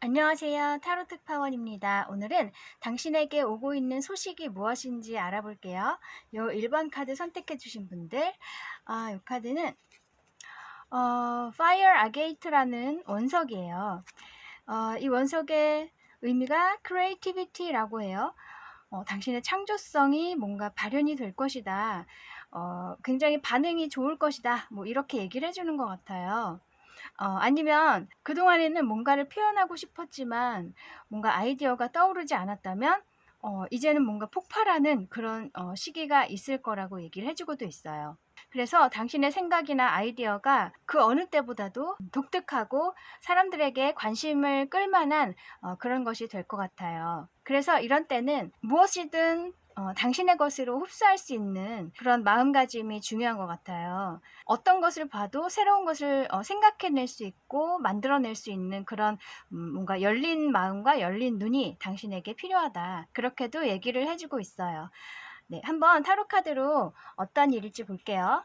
안녕하세요. 타로 특파원입니다. 오늘은 당신에게 오고 있는 소식이 무엇인지 알아볼게요. 요 1번 카드 선택해 주신 분들, 이 카드는 Fire Agate라는 원석이에요. 이 원석의 의미가 Creativity라고 해요. 당신의 창조성이 뭔가 발현이 될 것이다. 굉장히 반응이 좋을 것이다. 뭐 이렇게 얘기를 해주는 것 같아요. 아니면 그동안에는 뭔가를 표현하고 싶었지만 뭔가 아이디어가 떠오르지 않았다면 이제는 뭔가 폭발하는 그런 시기가 있을 거라고 얘기를 해주고도 있어요. 그래서 당신의 생각이나 아이디어가 그 어느 때보다도 독특하고 사람들에게 관심을 끌만한 그런 것이 될 것 같아요. 그래서 이런 때는 무엇이든 당신의 것으로 흡수할 수 있는 그런 마음가짐이 중요한 것 같아요. 어떤 것을 봐도 새로운 것을 생각해낼 수 있고 만들어낼 수 있는 그런 뭔가 열린 마음과 열린 눈이 당신에게 필요하다. 그렇게도 얘기를 해주고 있어요. 네, 한번 타로 카드로 어떤 일일지 볼게요.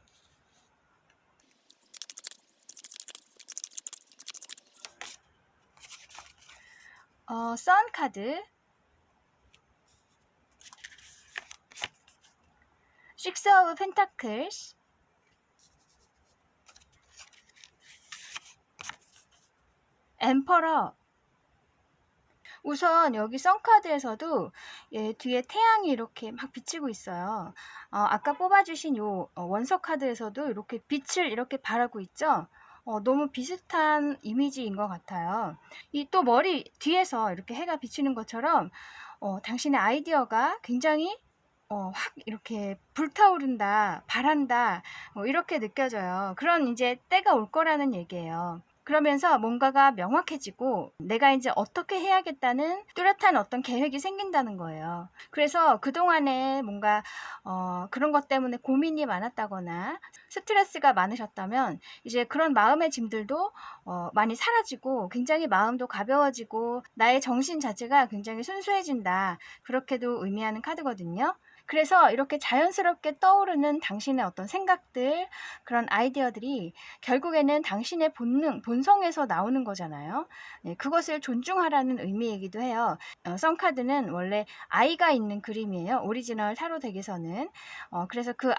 선 카드, 식스 오브 펜타클스, 엠퍼러. 우선 여기 선카드에서도 뒤에 태양이 이렇게 막 비치고 있어요. 아까 뽑아주신 요 원석 카드에서도 이렇게 빛을 이렇게 발하고 있죠. 너무 비슷한 이미지인 것 같아요. 이 또 머리 뒤에서 이렇게 해가 비치는 것처럼 당신의 아이디어가 굉장히 확 이렇게 불타오른다, 바란다, 이렇게 느껴져요. 그런 이제 때가 올 거라는 얘기예요. 그러면서 뭔가가 명확해지고 내가 이제 어떻게 해야겠다는 뚜렷한 어떤 계획이 생긴다는 거예요. 그래서 그동안에 뭔가 그런 것 때문에 고민이 많았다거나 스트레스가 많으셨다면 이제 그런 마음의 짐들도 많이 사라지고 굉장히 마음도 가벼워지고 나의 정신 자체가 굉장히 순수해진다. 그렇게도 의미하는 카드거든요. 그래서 이렇게 자연스럽게 떠오르는 당신의 어떤 생각들, 그런 아이디어들이 결국에는 당신의 본능, 본성에서 나오는 거잖아요. 네, 그것을 존중하라는 의미이기도 해요. 선카드는 원래 아이가 있는 그림이에요. 오리지널 타로 덱에서는. 그래서 그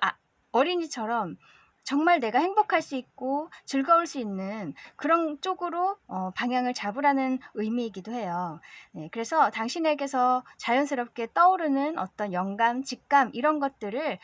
어린이처럼 정말 내가 행복할 수 있고 즐거울 수 있는 그런 쪽으로 방향을 잡으라는 의미이기도 해요. 네, 그래서 당신에게서 자연스럽게 떠오르는 어떤 영감, 직감 이런 것들을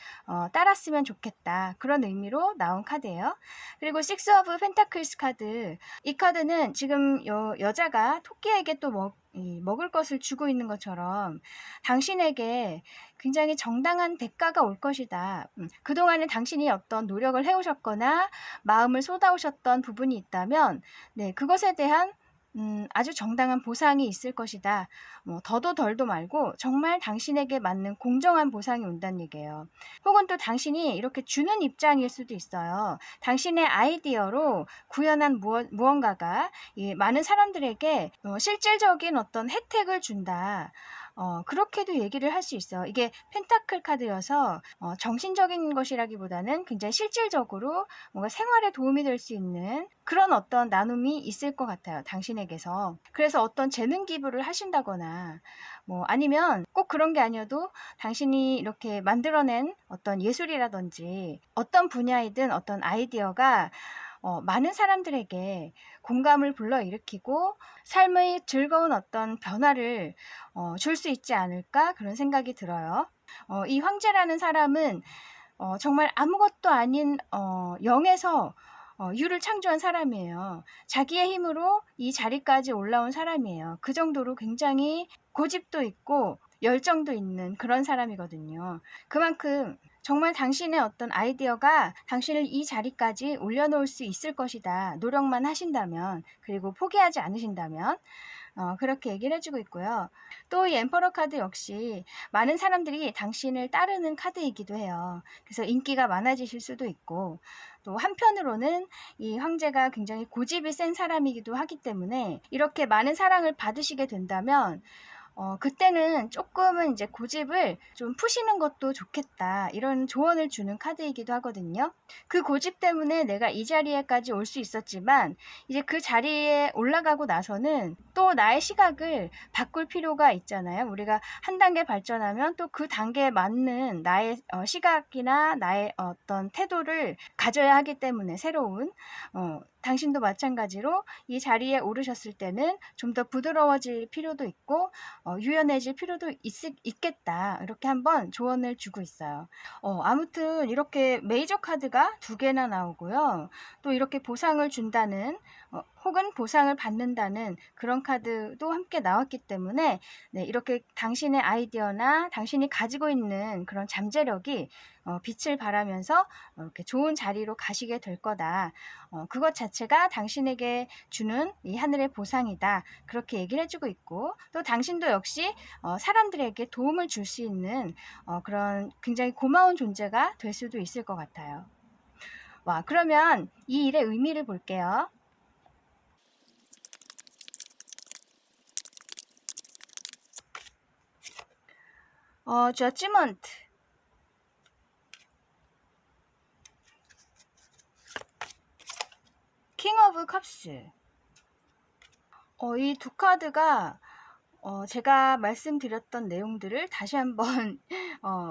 따랐으면 좋겠다. 그런 의미로 나온 카드예요. 그리고 식스 오브 펜타클스 카드. 이 카드는 지금 여자가 토끼에게 또 먹을 것을 주고 있는 것처럼 당신에게 굉장히 정당한 대가가 올 것이다. 그동안에 당신이 어떤 노력을 해오셨거나 마음을 쏟아오셨던 부분이 있다면 네, 그것에 대한 아주 정당한 보상이 있을 것이다. 더도 덜도 말고 정말 당신에게 맞는 공정한 보상이 온다는 얘기예요. 혹은 또 당신이 이렇게 주는 입장일 수도 있어요. 당신의 아이디어로 구현한 무언가가 많은 사람들에게 실질적인 어떤 혜택을 준다. 그렇게도 얘기를 할 수 있어요. 이게 펜타클 카드여서 정신적인 것이라기보다는 굉장히 실질적으로 뭔가 생활에 도움이 될 수 있는 그런 어떤 나눔이 있을 것 같아요. 당신에게서. 그래서 어떤 재능 기부를 하신다거나 아니면 꼭 그런 게 아니어도 당신이 이렇게 만들어낸 어떤 예술이라든지 어떤 분야이든 어떤 아이디어가 많은 사람들에게 공감을 불러일으키고 삶의 즐거운 어떤 변화를 줄 수 있지 않을까 그런 생각이 들어요. 이 황제라는 사람은 정말 아무것도 아닌 0에서 유를 창조한 사람이에요. 자기의 힘으로 이 자리까지 올라온 사람이에요. 그 정도로 굉장히 고집도 있고 열정도 있는 그런 사람이거든요. 그만큼 정말 당신의 어떤 아이디어가 당신을 이 자리까지 올려놓을 수 있을 것이다. 노력만 하신다면, 그리고 포기하지 않으신다면, 그렇게 얘기를 해주고 있고요. 또 이 엠퍼러 카드 역시 많은 사람들이 당신을 따르는 카드이기도 해요. 그래서 인기가 많아지실 수도 있고, 또 한편으로는 이 황제가 굉장히 고집이 센 사람이기도 하기 때문에 이렇게 많은 사랑을 받으시게 된다면 그때는 조금은 이제 고집을 좀 푸시는 것도 좋겠다. 이런 조언을 주는 카드이기도 하거든요. 그 고집 때문에 내가 이 자리에까지 올 수 있었지만, 이제 그 자리에 올라가고 나서는 또 나의 시각을 바꿀 필요가 있잖아요. 우리가 한 단계 발전하면 또 그 단계에 맞는 나의 시각이나 나의 어떤 태도를 가져야 하기 때문에 새로운, 당신도 마찬가지로 이 자리에 오르셨을 때는 좀 더 부드러워질 필요도 있고, 유연해질 필요도 있겠다. 이렇게 한번 조언을 주고 있어요. 아무튼 이렇게 메이저 카드가 두 개나 나오고요. 또 이렇게 보상을 준다는, 혹은 보상을 받는다는 그런 카드도 함께 나왔기 때문에, 네, 이렇게 당신의 아이디어나 당신이 가지고 있는 그런 잠재력이 빛을 발하면서 이렇게 좋은 자리로 가시게 될 거다. 그것 자체가 당신에게 주는 이 하늘의 보상이다. 그렇게 얘기를 해주고 있고, 또 당신도 역시 사람들에게 도움을 줄 수 있는 그런 굉장히 고마운 존재가 될 수도 있을 것 같아요. 와, 그러면 이 일의 의미를 볼게요. 저지먼트, 킹 오브 컵스. 이 두 카드가 제가 말씀드렸던 내용들을 다시 한번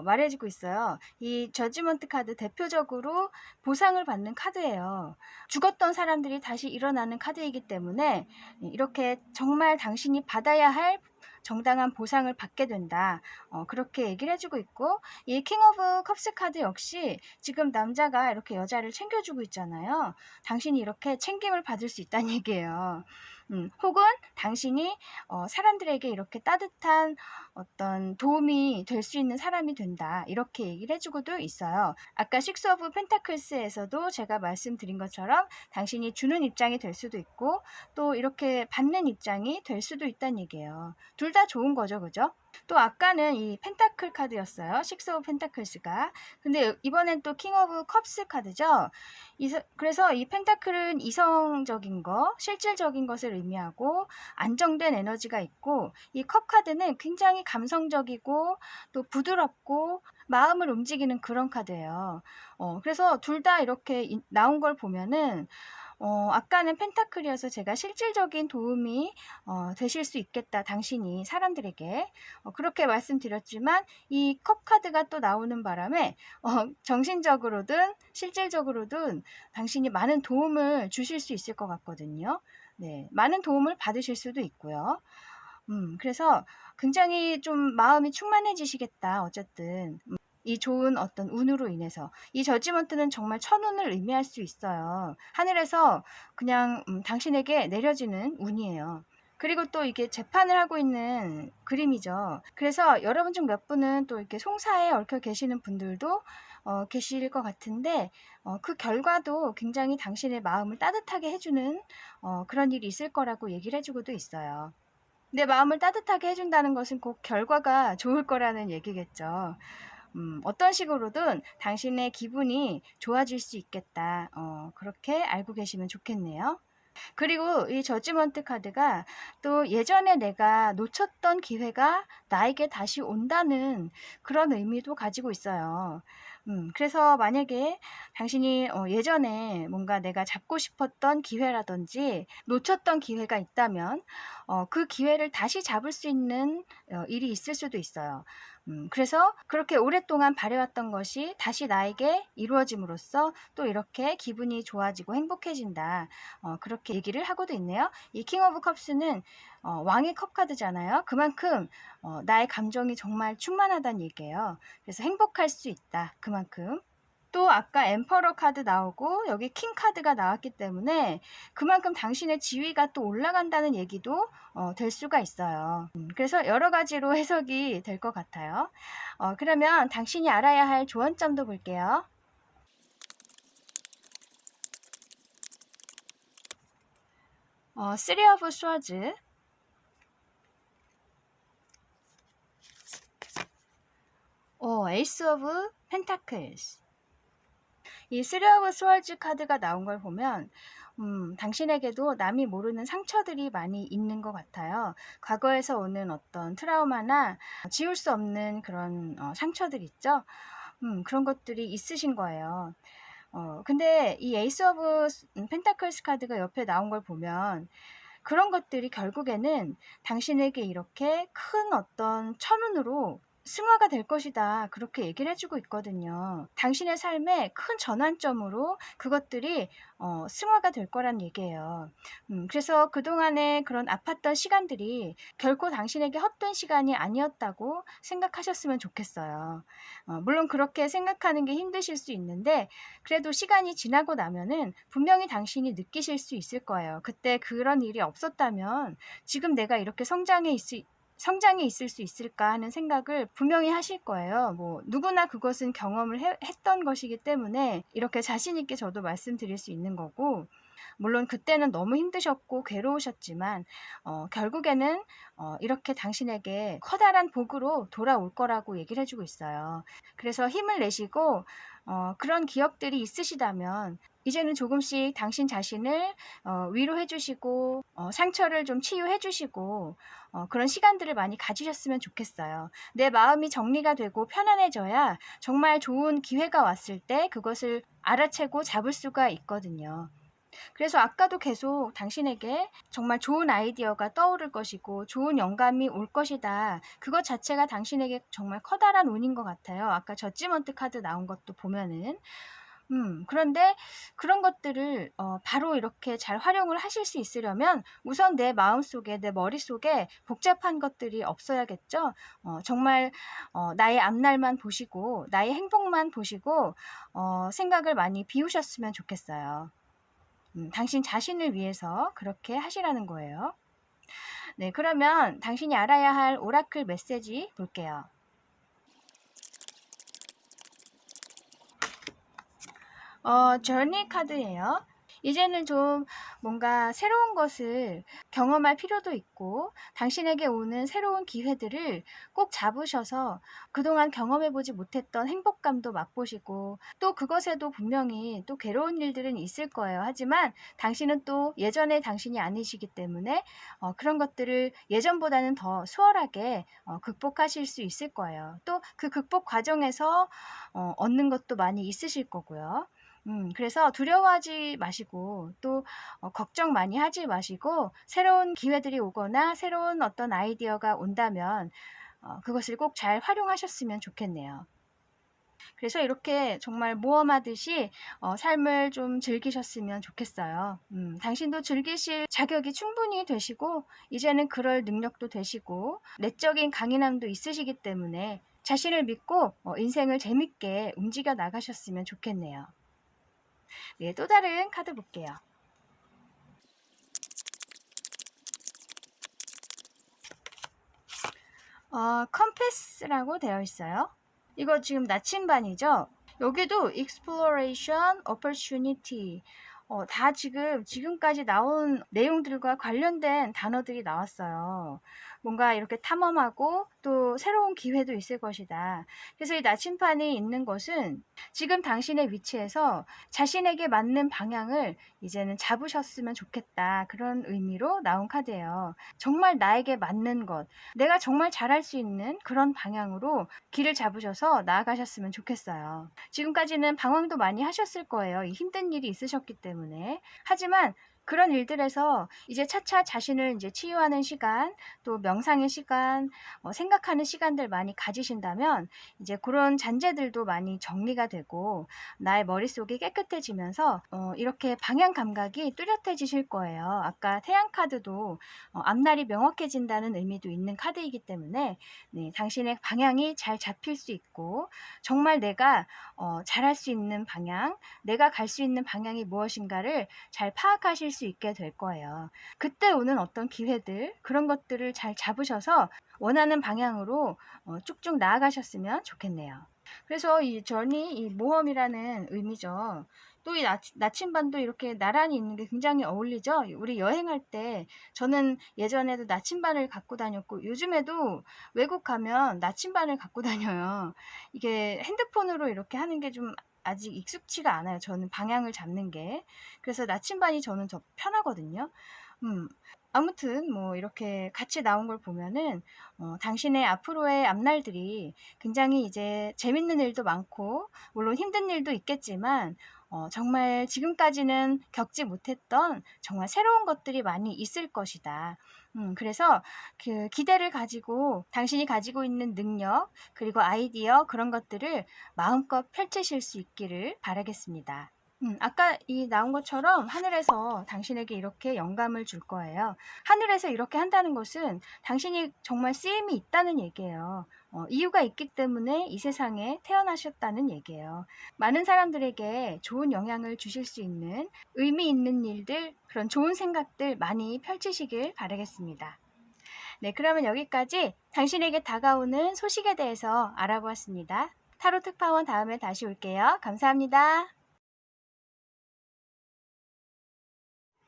말해주고 있어요. 이 저지먼트 카드 대표적으로 보상을 받는 카드예요. 죽었던 사람들이 다시 일어나는 카드이기 때문에 이렇게 정말 당신이 받아야 할 정당한 보상을 받게 된다. 그렇게 얘기를 해주고 있고, 이 킹 오브 컵스 카드 역시 지금 남자가 이렇게 여자를 챙겨주고 있잖아요. 당신이 이렇게 챙김을 받을 수 있다는 얘기예요. 혹은 당신이 사람들에게 이렇게 따뜻한 어떤 도움이 될 수 있는 사람이 된다. 이렇게 얘기를 해주고도 있어요. 아까 식스 오브 펜타클스에서도 제가 말씀드린 것처럼 당신이 주는 입장이 될 수도 있고, 또 이렇게 받는 입장이 될 수도 있다는 얘기예요. 둘 다 좋은 거죠, 그죠? 또 아까는 이 펜타클 카드였어요. 식스 오브 펜타클스가. 근데 이번엔 또 킹 오브 컵스 카드죠. 그래서 이 펜타클은 이성적인 거, 실질적인 것을 의미하고 안정된 에너지가 있고, 이 컵 카드는 굉장히 감성적이고 또 부드럽고 마음을 움직이는 그런 카드예요. 그래서 둘 다 이렇게 나온 걸 보면은 아까는 펜타클이어서 제가 실질적인 도움이 되실 수 있겠다. 당신이 사람들에게. 그렇게 말씀드렸지만 이 컵 카드가 또 나오는 바람에 정신적으로든 실질적으로든 당신이 많은 도움을 주실 수 있을 것 같거든요. 네, 많은 도움을 받으실 수도 있고요. 그래서 굉장히 좀 마음이 충만해지시겠다. 어쨌든. 이 좋은 어떤 운으로 인해서. 이 저지먼트는 정말 천운을 의미할 수 있어요. 하늘에서 그냥 당신에게 내려지는 운이에요. 그리고 또 이게 재판을 하고 있는 그림이죠. 그래서 여러분 중 몇 분은 또 이렇게 송사에 얽혀 계시는 분들도 계실 것 같은데, 그 결과도 굉장히 당신의 마음을 따뜻하게 해주는 그런 일이 있을 거라고 얘기를 해주고도 있어요. 내 마음을 따뜻하게 해준다는 것은 꼭 결과가 좋을 거라는 얘기겠죠. 어떤 식으로든 당신의 기분이 좋아질 수 있겠다. 그렇게 알고 계시면 좋겠네요. 그리고 이 저지먼트 카드가 또 예전에 내가 놓쳤던 기회가 나에게 다시 온다는 그런 의미도 가지고 있어요. 그래서 만약에 당신이 예전에 뭔가 내가 잡고 싶었던 기회라든지 놓쳤던 기회가 있다면 그 기회를 다시 잡을 수 있는 일이 있을 수도 있어요. 그래서 그렇게 오랫동안 바래왔던 것이 다시 나에게 이루어짐으로써 또 이렇게 기분이 좋아지고 행복해진다. 그렇게 얘기를 하고도 있네요. 이 킹 오브 컵스는 왕의 컵 카드잖아요. 그만큼 나의 감정이 정말 충만하다는 얘기예요. 그래서 행복할 수 있다. 그만큼. 또 아까 엠퍼러 카드 나오고 여기 킹 카드가 나왔기 때문에 그만큼 당신의 지위가 또 올라간다는 얘기도 될 수가 있어요. 그래서 여러 가지로 해석이 될 것 같아요. 그러면 당신이 알아야 할 조언점도 볼게요. 쓰리 오브 스워즈, 에이스 오브 펜타클스. 이 쓰리 오브 스월즈 카드가 나온 걸 보면 당신에게도 남이 모르는 상처들이 많이 있는 것 같아요. 과거에서 오는 어떤 트라우마나 지울 수 없는 그런 상처들 있죠. 그런 것들이 있으신 거예요. 근데 이 에이스 오브 펜타클스 카드가 옆에 나온 걸 보면 그런 것들이 결국에는 당신에게 이렇게 큰 어떤 천운으로 승화가 될 것이다. 그렇게 얘기를 해주고 있거든요. 당신의 삶의 큰 전환점으로 그것들이 승화가 될 거란 얘기예요. 그래서 그동안에 그런 아팠던 시간들이 결코 당신에게 헛된 시간이 아니었다고 생각하셨으면 좋겠어요. 물론 그렇게 생각하는 게 힘드실 수 있는데 그래도 시간이 지나고 나면은 분명히 당신이 느끼실 수 있을 거예요. 그때 그런 일이 없었다면 지금 내가 이렇게 성장해 있을 수 있을까 하는 생각을 분명히 하실 거예요. 뭐 누구나 그것은 경험을 했던 것이기 때문에 이렇게 자신 있게 저도 말씀드릴 수 있는 거고, 물론 그때는 너무 힘드셨고 괴로우셨지만 결국에는 이렇게 당신에게 커다란 복으로 돌아올 거라고 얘기를 해주고 있어요. 그래서 힘을 내시고 그런 기억들이 있으시다면 이제는 조금씩 당신 자신을 위로해 주시고 상처를 좀 치유해 주시고 그런 시간들을 많이 가지셨으면 좋겠어요. 내 마음이 정리가 되고 편안해져야 정말 좋은 기회가 왔을 때 그것을 알아채고 잡을 수가 있거든요. 그래서 아까도 계속 당신에게 정말 좋은 아이디어가 떠오를 것이고 좋은 영감이 올 것이다. 그것 자체가 당신에게 정말 커다란 운인 것 같아요. 아까 저지먼트 카드 나온 것도 보면은 그런데 그런 것들을 바로 이렇게 잘 활용을 하실 수 있으려면 우선 내 마음속에, 내 머릿속에 복잡한 것들이 없어야겠죠. 정말 나의 앞날만 보시고 나의 행복만 보시고 생각을 많이 비우셨으면 좋겠어요. 당신 자신을 위해서 그렇게 하시라는 거예요. 네, 그러면 당신이 알아야 할 오라클 메시지 볼게요. 저니 카드예요. 이제는 좀 뭔가 새로운 것을 경험할 필요도 있고 당신에게 오는 새로운 기회들을 꼭 잡으셔서 그동안 경험해보지 못했던 행복감도 맛보시고 또 그것에도 분명히 또 괴로운 일들은 있을 거예요. 하지만 당신은 또 예전의 당신이 아니시기 때문에 그런 것들을 예전보다는 더 수월하게 극복하실 수 있을 거예요. 또 그 극복 과정에서 얻는 것도 많이 있으실 거고요. 그래서 두려워하지 마시고 또 걱정 많이 하지 마시고 새로운 기회들이 오거나 새로운 어떤 아이디어가 온다면 그것을 꼭 잘 활용하셨으면 좋겠네요. 그래서 이렇게 정말 모험하듯이 삶을 좀 즐기셨으면 좋겠어요. 당신도 즐기실 자격이 충분히 되시고 이제는 그럴 능력도 되시고 내적인 강인함도 있으시기 때문에 자신을 믿고 인생을 재밌게 움직여 나가셨으면 좋겠네요. 네, 또 다른 카드 볼게요. 컴패스라고 되어 있어요. 이거 지금 나침반이죠? 여기도 exploration, opportunity 다 지금까지 나온 내용들과 관련된 단어들이 나왔어요. 뭔가 이렇게 탐험하고 또 새로운 기회도 있을 것이다. 그래서 이 나침판이 있는 것은 지금 당신의 위치에서 자신에게 맞는 방향을 이제는 잡으셨으면 좋겠다. 그런 의미로 나온 카드예요. 정말 나에게 맞는 것, 내가 정말 잘할 수 있는 그런 방향으로 길을 잡으셔서 나아가셨으면 좋겠어요. 지금까지는 방황도 많이 하셨을 거예요. 이 힘든 일이 있으셨기 때문에. 하지만 그런 일들에서 이제 차차 자신을 이제 치유하는 시간, 또 명상의 시간, 생각하는 시간들 많이 가지신다면 이제 그런 잔재들도 많이 정리가 되고 나의 머릿속이 깨끗해지면서 이렇게 방향 감각이 뚜렷해지실 거예요. 아까 태양 카드도 앞날이 명확해진다는 의미도 있는 카드이기 때문에 네, 당신의 방향이 잘 잡힐 수 있고 정말 내가 잘할 수 있는 방향, 내가 갈 수 있는 방향이 무엇인가를 잘 파악하실 수 있게 될 거예요. 그때 오는 어떤 기회들, 그런 것들을 잘 잡으셔서 원하는 방향으로 쭉쭉 나아가셨으면 좋겠네요. 그래서 이 모험이라는 의미죠. 또 이 나침반도 이렇게 나란히 있는 게 굉장히 어울리죠. 우리 여행할 때 저는 예전에도 나침반을 갖고 다녔고 요즘에도 외국 가면 나침반을 갖고 다녀요. 이게 핸드폰으로 이렇게 하는 게 좀 아직 익숙치가 않아요. 저는 방향을 잡는 게. 그래서 나침반이 저는 더 편하거든요. 음. 아무튼 뭐 이렇게 같이 나온 걸 보면은 당신의 앞으로의 앞날들이 굉장히 이제 재밌는 일도 많고 물론 힘든 일도 있겠지만 정말 지금까지는 겪지 못했던 정말 새로운 것들이 많이 있을 것이다. 그래서 그 기대를 가지고 당신이 가지고 있는 능력 그리고 아이디어 그런 것들을 마음껏 펼치실 수 있기를 바라겠습니다. 아까 이 나온 것처럼 하늘에서 당신에게 이렇게 영감을 줄 거예요. 하늘에서 이렇게 한다는 것은 당신이 정말 쓰임이 있다는 얘기예요. 이유가 있기 때문에 이 세상에 태어나셨다는 얘기예요. 많은 사람들에게 좋은 영향을 주실 수 있는 의미 있는 일들, 그런 좋은 생각들 많이 펼치시길 바라겠습니다. 네, 그러면 여기까지 당신에게 다가오는 소식에 대해서 알아보았습니다. 타로 특파원 다음에 다시 올게요. 감사합니다.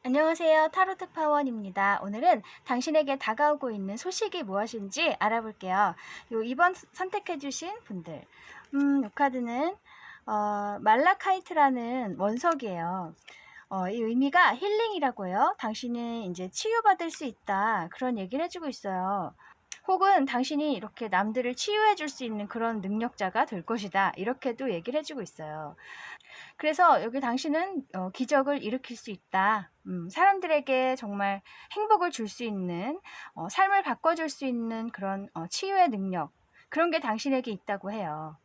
안녕하세요. 타로 특파원입니다. 오늘은 당신에게 다가오고 있는 소식이 무엇인지 알아볼게요. 이번 선택해주신 분들. 이 카드는 말라카이트라는 원석이에요. 이 의미가 힐링이라고 해요. 당신은 이제 치유받을 수 있다. 그런 얘기를 해주고 있어요. 혹은 당신이 이렇게 남들을 치유해 줄 수 있는 그런 능력자가 될 것이다. 이렇게도 얘기를 해주고 있어요. 그래서 여기 당신은 기적을 일으킬 수 있다. 사람들에게 정말 행복을 줄 수 있는, 삶을 바꿔줄 수 있는 그런 치유의 능력, 그런 게 당신에게 있다고 해요.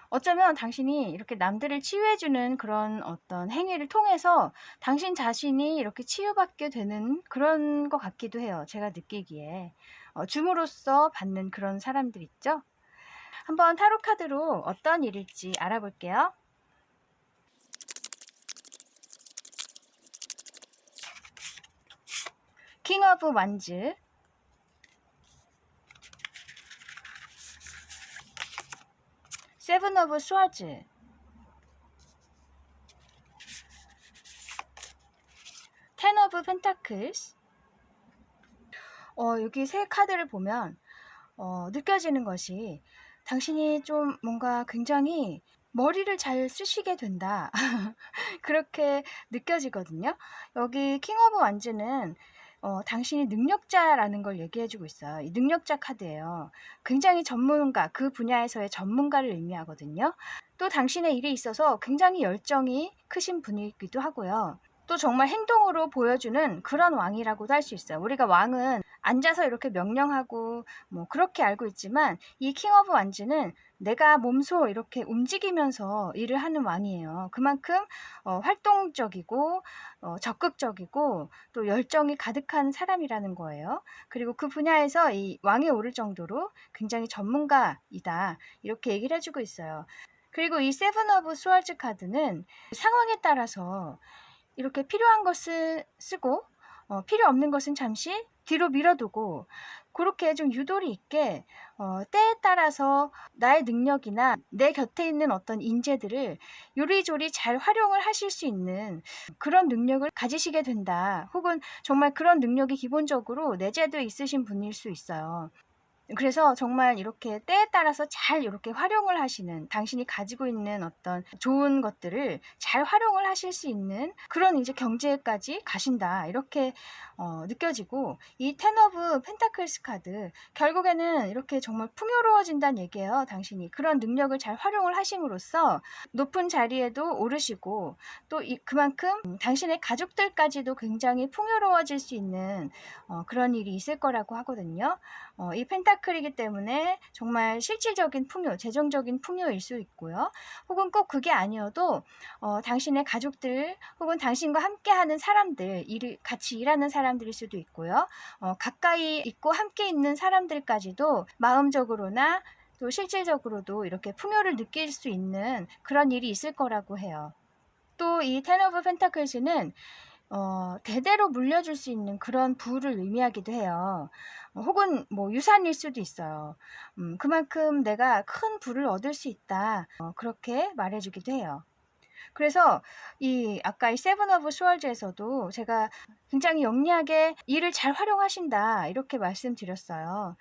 어쩌면 당신이 이렇게 남들을 치유해주는 그런 어떤 행위를 통해서 당신 자신이 이렇게 치유받게 되는 그런 것 같기도 해요. 제가 느끼기에. 줌으로써 받는 그런 사람들 있죠? 한번 타로 카드로 어떤 일일지 알아볼게요. 킹 오브 완즈, 세븐 오브 스워즈, 텐 오브 펜타클스. 여기 세 카드를 보면 느껴지는 것이 당신이 좀 뭔가 굉장히 머리를 잘 쓰시게 된다. 그렇게 느껴지거든요. 여기 킹 오브 완즈는 당신이 능력자라는 걸 얘기해주고 있어요. 이 능력자 카드예요. 굉장히 전문가, 그 분야에서의 전문가를 의미하거든요. 또 당신의 일에 있어서 굉장히 열정이 크신 분이기도 하고요. 또 정말 행동으로 보여주는 그런 왕이라고도 할 수 있어요. 우리가 왕은 앉아서 이렇게 명령하고 뭐 그렇게 알고 있지만 이 킹 오브 완즈는 내가 몸소 이렇게 움직이면서 일을 하는 왕이에요. 그만큼 활동적이고 적극적이고 또 열정이 가득한 사람이라는 거예요. 그리고 그 분야에서 이 왕에 오를 정도로 굉장히 전문가이다. 이렇게 얘기를 해주고 있어요. 그리고 이 세븐 오브 스월즈 카드는 상황에 따라서 이렇게 필요한 것을 쓰고 필요 없는 것은 잠시 뒤로 밀어두고 그렇게 좀 유도리 있게 때에 따라서 나의 능력이나 내 곁에 있는 어떤 인재들을 요리조리 잘 활용을 하실 수 있는 그런 능력을 가지시게 된다. 혹은 정말 그런 능력이 기본적으로 내재되어 있으신 분일 수 있어요. 그래서 정말 이렇게 때에 따라서 잘 이렇게 활용을 하시는 당신이 가지고 있는 어떤 좋은 것들을 잘 활용을 하실 수 있는 그런 이제 경제까지 가신다. 이렇게 느껴지고 이 텐 오브 펜타클스 카드 결국에는 이렇게 정말 풍요로워진다는 얘기예요. 당신이 그런 능력을 잘 활용을 하심으로써 높은 자리에도 오르시고 또 그만큼 당신의 가족들까지도 굉장히 풍요로워질 수 있는 그런 일이 있을 거라고 하거든요. 이 펜타클이기 때문에 정말 실질적인 풍요, 재정적인 풍요일 수 있고요. 혹은 꼭 그게 아니어도 당신의 가족들 혹은 당신과 함께하는 사람들, 같이 일하는 사람들일 수도 있고요. 가까이 있고 함께 있는 사람들까지도 마음적으로나 또 실질적으로도 이렇게 풍요를 느낄 수 있는 그런 일이 있을 거라고 해요. 또 이 텐 오브 펜타클스는 대대로 물려줄 수 있는 그런 부를 의미하기도 해요. 혹은 뭐 유산일 수도 있어요. 그만큼 내가 큰 부를 얻을 수 있다. 그렇게 말해주기도 해요. 그래서 이 아까 이 세븐 오브 스월즈에서도 제가 굉장히 영리하게 이를 잘 활용하신다 이렇게 말씀드렸어요.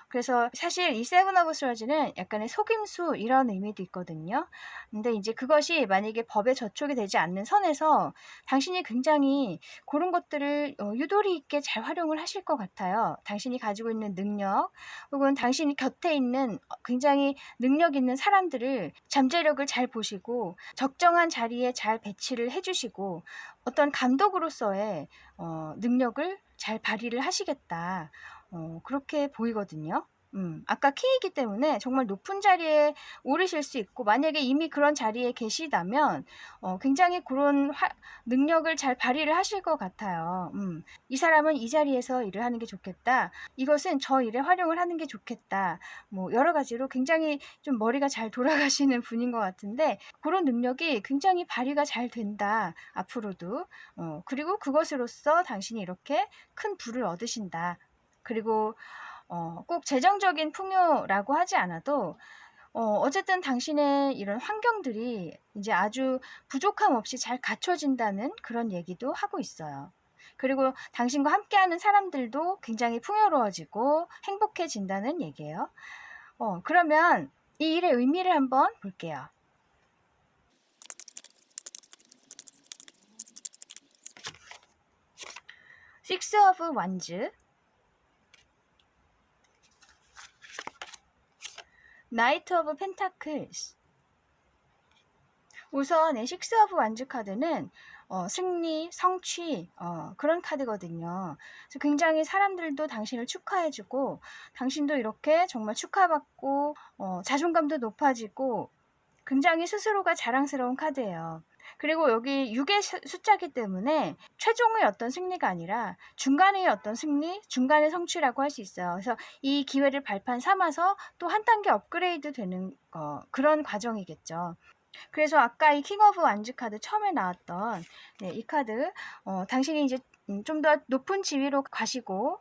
그래서 사실 이 세븐 오브 스워즈는 약간의 속임수 이런 의미도 있거든요. 근데 이제 그것이 만약에 법에 저촉이 되지 않는 선에서 당신이 굉장히 그런 것들을 유도리 있게 잘 활용을 하실 것 같아요. 당신이 가지고 있는 능력 혹은 당신이 곁에 있는 굉장히 능력 있는 사람들을 잠재력을 잘 보시고 적정한 자리에 잘 배치를 해주시고 어떤 감독으로서의 능력을 잘 발휘를 하시겠다. 그렇게 보이거든요. 아까 K이기 때문에 정말 높은 자리에 오르실 수 있고 만약에 이미 그런 자리에 계시다면 굉장히 그런 능력을 잘 발휘를 하실 것 같아요. 이 사람은 이 자리에서 일을 하는 게 좋겠다. 이것은 저 일에 활용을 하는 게 좋겠다. 뭐 여러 가지로 굉장히 좀 머리가 잘 돌아가시는 분인 것 같은데 그런 능력이 굉장히 발휘가 잘 된다. 앞으로도. 그리고 그것으로써 당신이 이렇게 큰 부를 얻으신다. 그리고 꼭 재정적인 풍요라고 하지 않아도 어쨌든 당신의 이런 환경들이 이제 아주 부족함 없이 잘 갖춰진다는 그런 얘기도 하고 있어요. 그리고 당신과 함께하는 사람들도 굉장히 풍요로워지고 행복해진다는 얘기예요. 그러면 이 일의 의미를 한번 볼게요. Six of Wands, Knight of Pentacles. 우선 이 식스 오브 완즈 카드는 승리, 성취 그런 카드거든요. 그래서 굉장히 사람들도 당신을 축하해주고 당신도 이렇게 정말 축하받고 자존감도 높아지고 굉장히 스스로가 자랑스러운 카드예요. 그리고 여기 6의 숫자이기 때문에 최종의 어떤 승리가 아니라 중간의 어떤 승리, 중간의 성취라고 할 수 있어요. 그래서 이 기회를 발판 삼아서 또 한 단계 업그레이드 되는 그런 과정이겠죠. 그래서 아까 이 킹 오브 완즈 카드 처음에 나왔던 이 카드 당신이 이제 좀 더 높은 지위로 가시고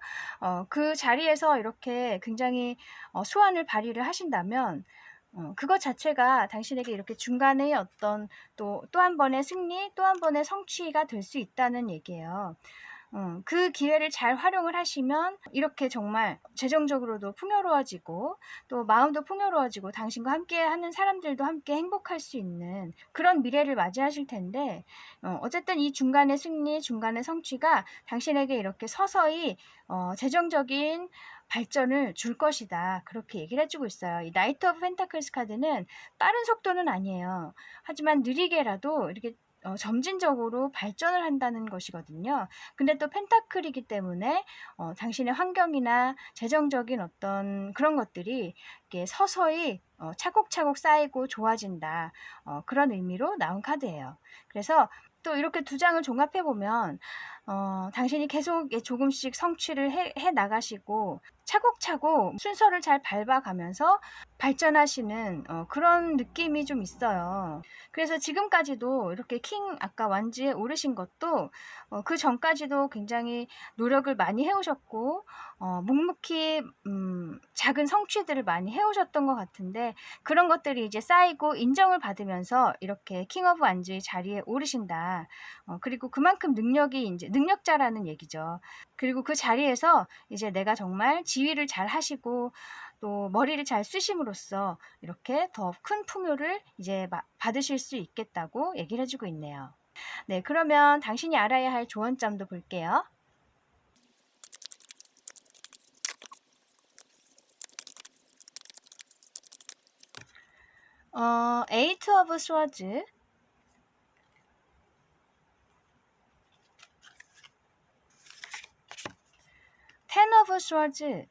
그 자리에서 이렇게 굉장히 수완을 발휘를 하신다면 그것 자체가 당신에게 이렇게 중간에 어떤 또 한 번의 승리, 또 한 번의 성취가 될 수 있다는 얘기예요. 그 기회를 잘 활용을 하시면 이렇게 정말 재정적으로도 풍요로워지고 또 마음도 풍요로워지고 당신과 함께 하는 사람들도 함께 행복할 수 있는 그런 미래를 맞이하실 텐데 어쨌든 이 중간의 승리, 중간의 성취가 당신에게 이렇게 서서히 재정적인 발전을 줄 것이다. 그렇게 얘기를 해주고 있어요. 이 나이트 오브 펜타클스 카드는 빠른 속도는 아니에요. 하지만 느리게라도 이렇게 점진적으로 발전을 한다는 것이거든요. 근데 또 펜타클이기 때문에 당신의 환경이나 재정적인 어떤 그런 것들이 이렇게 서서히 차곡차곡 쌓이고 좋아진다. 그런 의미로 나온 카드예요. 그래서 또 이렇게 두 장을 종합해 보면 당신이 계속 조금씩 성취를 해 나가시고 차곡차곡 순서를 잘 밟아가면서 발전하시는 그런 느낌이 좀 있어요. 그래서 지금까지도 이렇게 아까 완즈에 오르신 것도 그 전까지도 굉장히 노력을 많이 해오셨고 묵묵히 작은 성취들을 많이 해오셨던 것 같은데 그런 것들이 이제 쌓이고 인정을 받으면서 이렇게 킹 오브 완즈의 자리에 오르신다. 그리고 그만큼 능력이 이제 능력자라는 얘기죠. 그리고 그 자리에서 이제 내가 정말 지휘를 잘 하시고 또 머리를 잘 쓰심으로써 이렇게 더 큰 풍요를 이제 받으실 수 있겠다고 얘기를 해주고 있네요. 네, 그러면 당신이 알아야 할 조언점도 볼게요. Eight of Swords, Ten of Swords.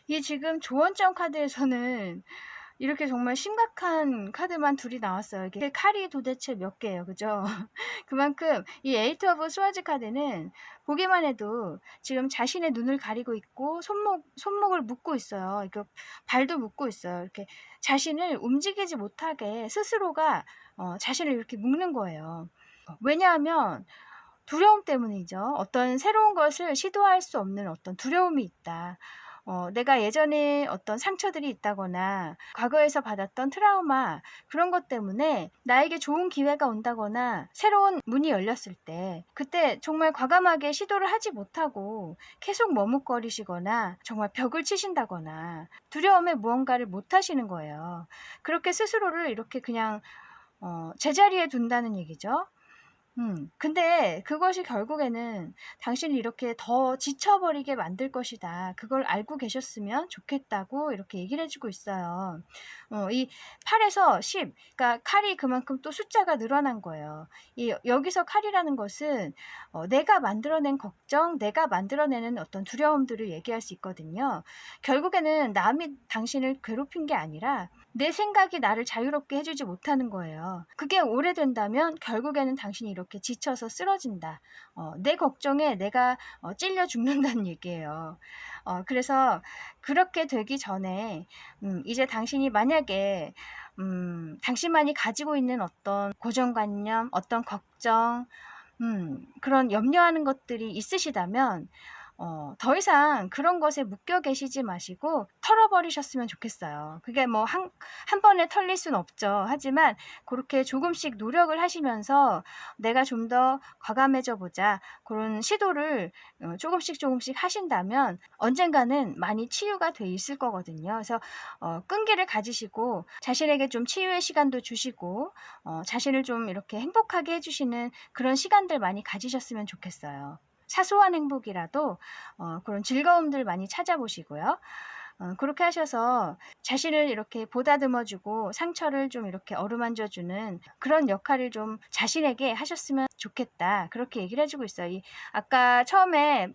이 지금 조언점 카드에서는 이렇게 정말 심각한 카드만 둘이 나왔어요. 이게 칼이 도대체 몇 개예요, 그죠? 그만큼 이 에이트 오브 스워즈 카드는 보기만 해도 지금 자신의 눈을 가리고 있고 손목을 묶고 있어요. 이거 발도 묶고 있어요. 이렇게 자신을 움직이지 못하게 스스로가 자신을 이렇게 묶는 거예요. 왜냐하면 두려움 때문이죠. 어떤 새로운 것을 시도할 수 없는 어떤 두려움이 있다. 내가 예전에 어떤 상처들이 있다거나 과거에서 받았던 트라우마 그런 것 때문에 나에게 좋은 기회가 온다거나 새로운 문이 열렸을 때 그때 정말 과감하게 시도를 하지 못하고 계속 머뭇거리시거나 정말 벽을 치신다거나 두려움에 무언가를 못 하시는 거예요. 그렇게 스스로를 이렇게 그냥 제자리에 둔다는 얘기죠. 근데 그것이 결국에는 당신을 이렇게 더 지쳐버리게 만들 것이다. 그걸 알고 계셨으면 좋겠다고 이렇게 얘기를 해주고 있어요. 이 8에서 10, 그러니까 칼이 그만큼 또 숫자가 늘어난 거예요. 여기서 칼이라는 것은 내가 만들어낸 걱정, 내가 만들어내는 어떤 두려움들을 얘기할 수 있거든요. 결국에는 남이 당신을 괴롭힌 게 아니라 내 생각이 나를 자유롭게 해주지 못하는 거예요. 그게 오래된다면 결국에는 당신이 이렇게 지쳐서 쓰러진다. 내 걱정에 내가 찔려 죽는다는 얘기예요. 그래서 그렇게 되기 전에 이제 당신이 만약에 당신만이 가지고 있는 어떤 고정관념, 어떤 걱정, 그런 염려하는 것들이 있으시다면 더 이상 그런 것에 묶여 계시지 마시고 털어버리셨으면 좋겠어요. 그게 뭐 한 번에 털릴 순 없죠. 하지만 그렇게 조금씩 노력을 하시면서 내가 좀 더 과감해져 보자. 그런 시도를 조금씩 하신다면 언젠가는 많이 치유가 돼 있을 거거든요. 그래서 끈기를 가지시고 자신에게 좀 치유의 시간도 주시고 자신을 좀 이렇게 행복하게 해주시는 그런 시간들 많이 가지셨으면 좋겠어요. 사소한 행복이라도 그런 즐거움들 많이 찾아보시고요. 그렇게 하셔서 자신을 이렇게 보다듬어주고 상처를 좀 이렇게 어루만져주는 그런 역할을 좀 자신에게 하셨으면 좋겠다. 그렇게 얘기를 해주고 있어요. 아까 처음에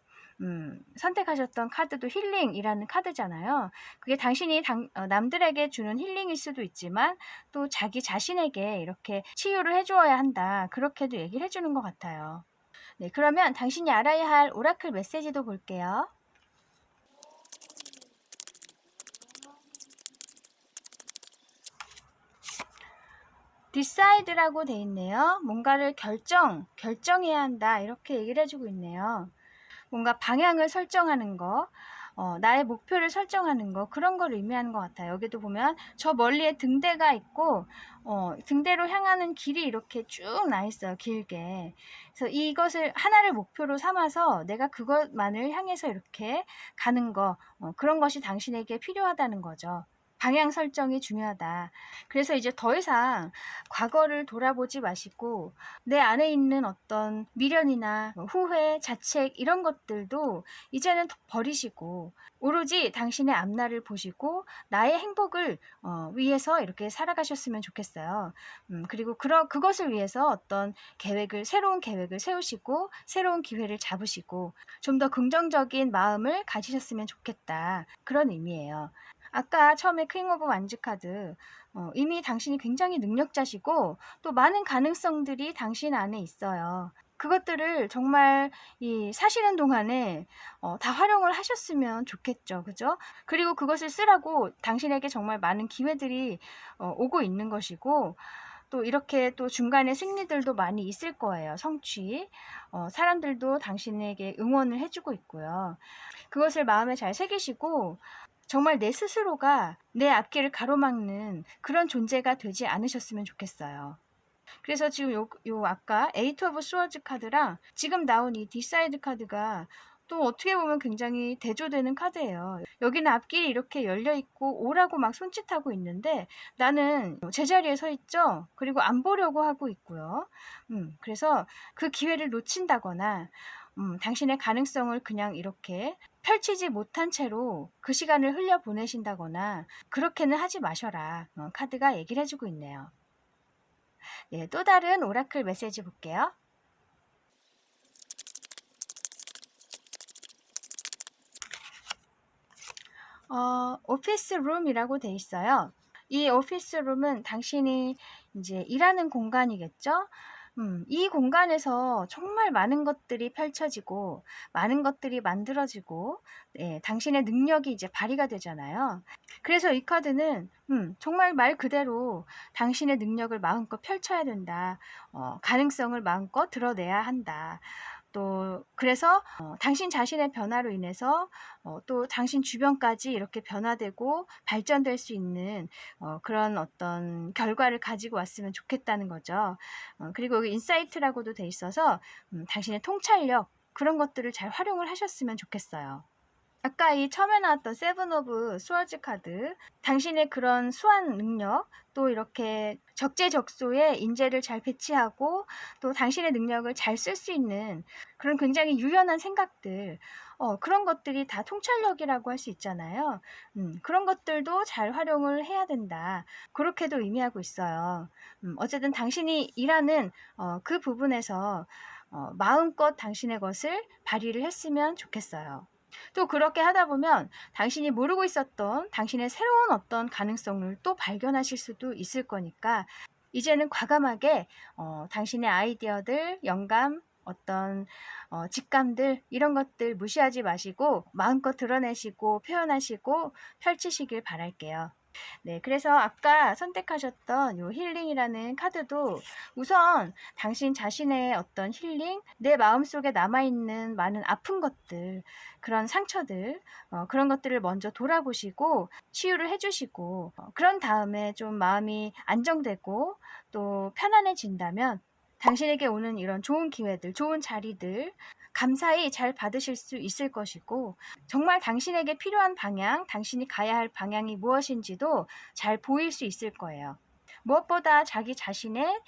선택하셨던 카드도 힐링이라는 카드잖아요. 그게 당신이 남들에게 주는 힐링일 수도 있지만 또 자기 자신에게 이렇게 치유를 해주어야 한다. 그렇게도 얘기를 해주는 것 같아요. 네, 그러면 당신이 알아야 할 오라클 메시지도 볼게요. decide라고 돼 있네요. 뭔가를 결정해야 한다. 이렇게 얘기를 해주고 있네요. 뭔가 방향을 설정하는 거, 나의 목표를 설정하는 거, 그런 걸 의미하는 것 같아요. 여기도 보면 저 멀리에 등대가 있고, 등대로 향하는 길이 이렇게 쭉 나 있어요. 길게. 그래서 이것을 하나를 목표로 삼아서 내가 그것만을 향해서 이렇게 가는 거, 그런 것이 당신에게 필요하다는 거죠. 방향 설정이 중요하다. 그래서 이제 더 이상 과거를 돌아보지 마시고 내 안에 있는 어떤 미련이나 후회, 자책 이런 것들도 이제는 버리시고 오로지 당신의 앞날을 보시고 나의 행복을 위해서 이렇게 살아가셨으면 좋겠어요. 그리고 그것을 위해서 어떤 새로운 계획을 세우시고 새로운 기회를 잡으시고 좀 더 긍정적인 마음을 가지셨으면 좋겠다. 그런 의미예요. 아까 처음에 퀸 오브 완즈 카드 이미 당신이 굉장히 능력자시고 또 많은 가능성들이 당신 안에 있어요. 그것들을 정말 사시는 동안에 다 활용을 하셨으면 좋겠죠. 그죠? 그리고 그것을 쓰라고 당신에게 정말 많은 기회들이 오고 있는 것이고 또 이렇게 또 중간에 승리들도 많이 있을 거예요. 성취. 사람들도 당신에게 응원을 해주고 있고요. 그것을 마음에 잘 새기시고 정말 내 스스로가 내 앞길을 가로막는 그런 존재가 되지 않으셨으면 좋겠어요. 그래서 지금 요 아까 에이트 오브 스워즈 카드랑 지금 나온 이 디사이드 카드가 또 어떻게 보면 굉장히 대조되는 카드예요. 여기는 앞길이 이렇게 열려있고 오라고 막 손짓하고 있는데 나는 제자리에 서 있죠. 그리고 안 보려고 하고 있고요. 그래서 그 기회를 놓친다거나 당신의 가능성을 그냥 이렇게 펼치지 못한 채로 그 시간을 흘려보내신다거나 그렇게는 하지 마셔라. 카드가 얘기를 해주고 있네요. 네, 또 다른 오라클 메시지 볼게요. 오피스 룸이라고 돼 있어요. 이 오피스 룸은 당신이 이제 일하는 공간이겠죠? 이 공간에서 정말 많은 것들이 펼쳐지고 많은 것들이 만들어지고 당신의 능력이 이제 발휘가 되잖아요. 그래서 이 카드는 정말 말 그대로 당신의 능력을 마음껏 펼쳐야 된다. 가능성을 마음껏 드러내야 한다. 또 그래서 당신 자신의 변화로 인해서 또 당신 주변까지 이렇게 변화되고 발전될 수 있는 그런 어떤 결과를 가지고 왔으면 좋겠다는 거죠. 그리고 여기 인사이트라고도 돼 있어서 당신의 통찰력 그런 것들을 잘 활용을 하셨으면 좋겠어요. 아까 이 처음에 나왔던 세븐 오브 스월즈 카드, 당신의 그런 수완 능력, 또 이렇게 적재적소에 인재를 잘 배치하고 또 당신의 능력을 잘 쓸 수 있는 그런 굉장히 유연한 생각들, 그런 것들이 다 통찰력이라고 할 수 있잖아요. 그런 것들도 잘 활용을 해야 된다. 그렇게도 의미하고 있어요. 어쨌든 당신이 일하는 그 부분에서 마음껏 당신의 것을 발휘를 했으면 좋겠어요. 또 그렇게 하다 보면 당신이 모르고 있었던 당신의 새로운 어떤 가능성을 또 발견하실 수도 있을 거니까 이제는 과감하게 당신의 아이디어들, 영감, 어떤 직감들 이런 것들 무시하지 마시고 마음껏 드러내시고 표현하시고 펼치시길 바랄게요. 네, 그래서 아까 선택하셨던 요 힐링이라는 카드도 우선 당신 자신의 어떤 힐링, 내 마음속에 남아있는 많은 아픈 것들, 그런 상처들, 그런 것들을 먼저 돌아보시고 치유를 해주시고 그런 다음에 좀 마음이 안정되고 또 편안해진다면 당신에게 오는 이런 좋은 기회들, 좋은 자리들 감사히 잘 받으실 수 있을 것이고 정말 당신에게 필요한 방향, 당신이 가야 할 방향이 무엇인지도 잘 보일 수 있을 거예요. 무엇보다 자기 자신의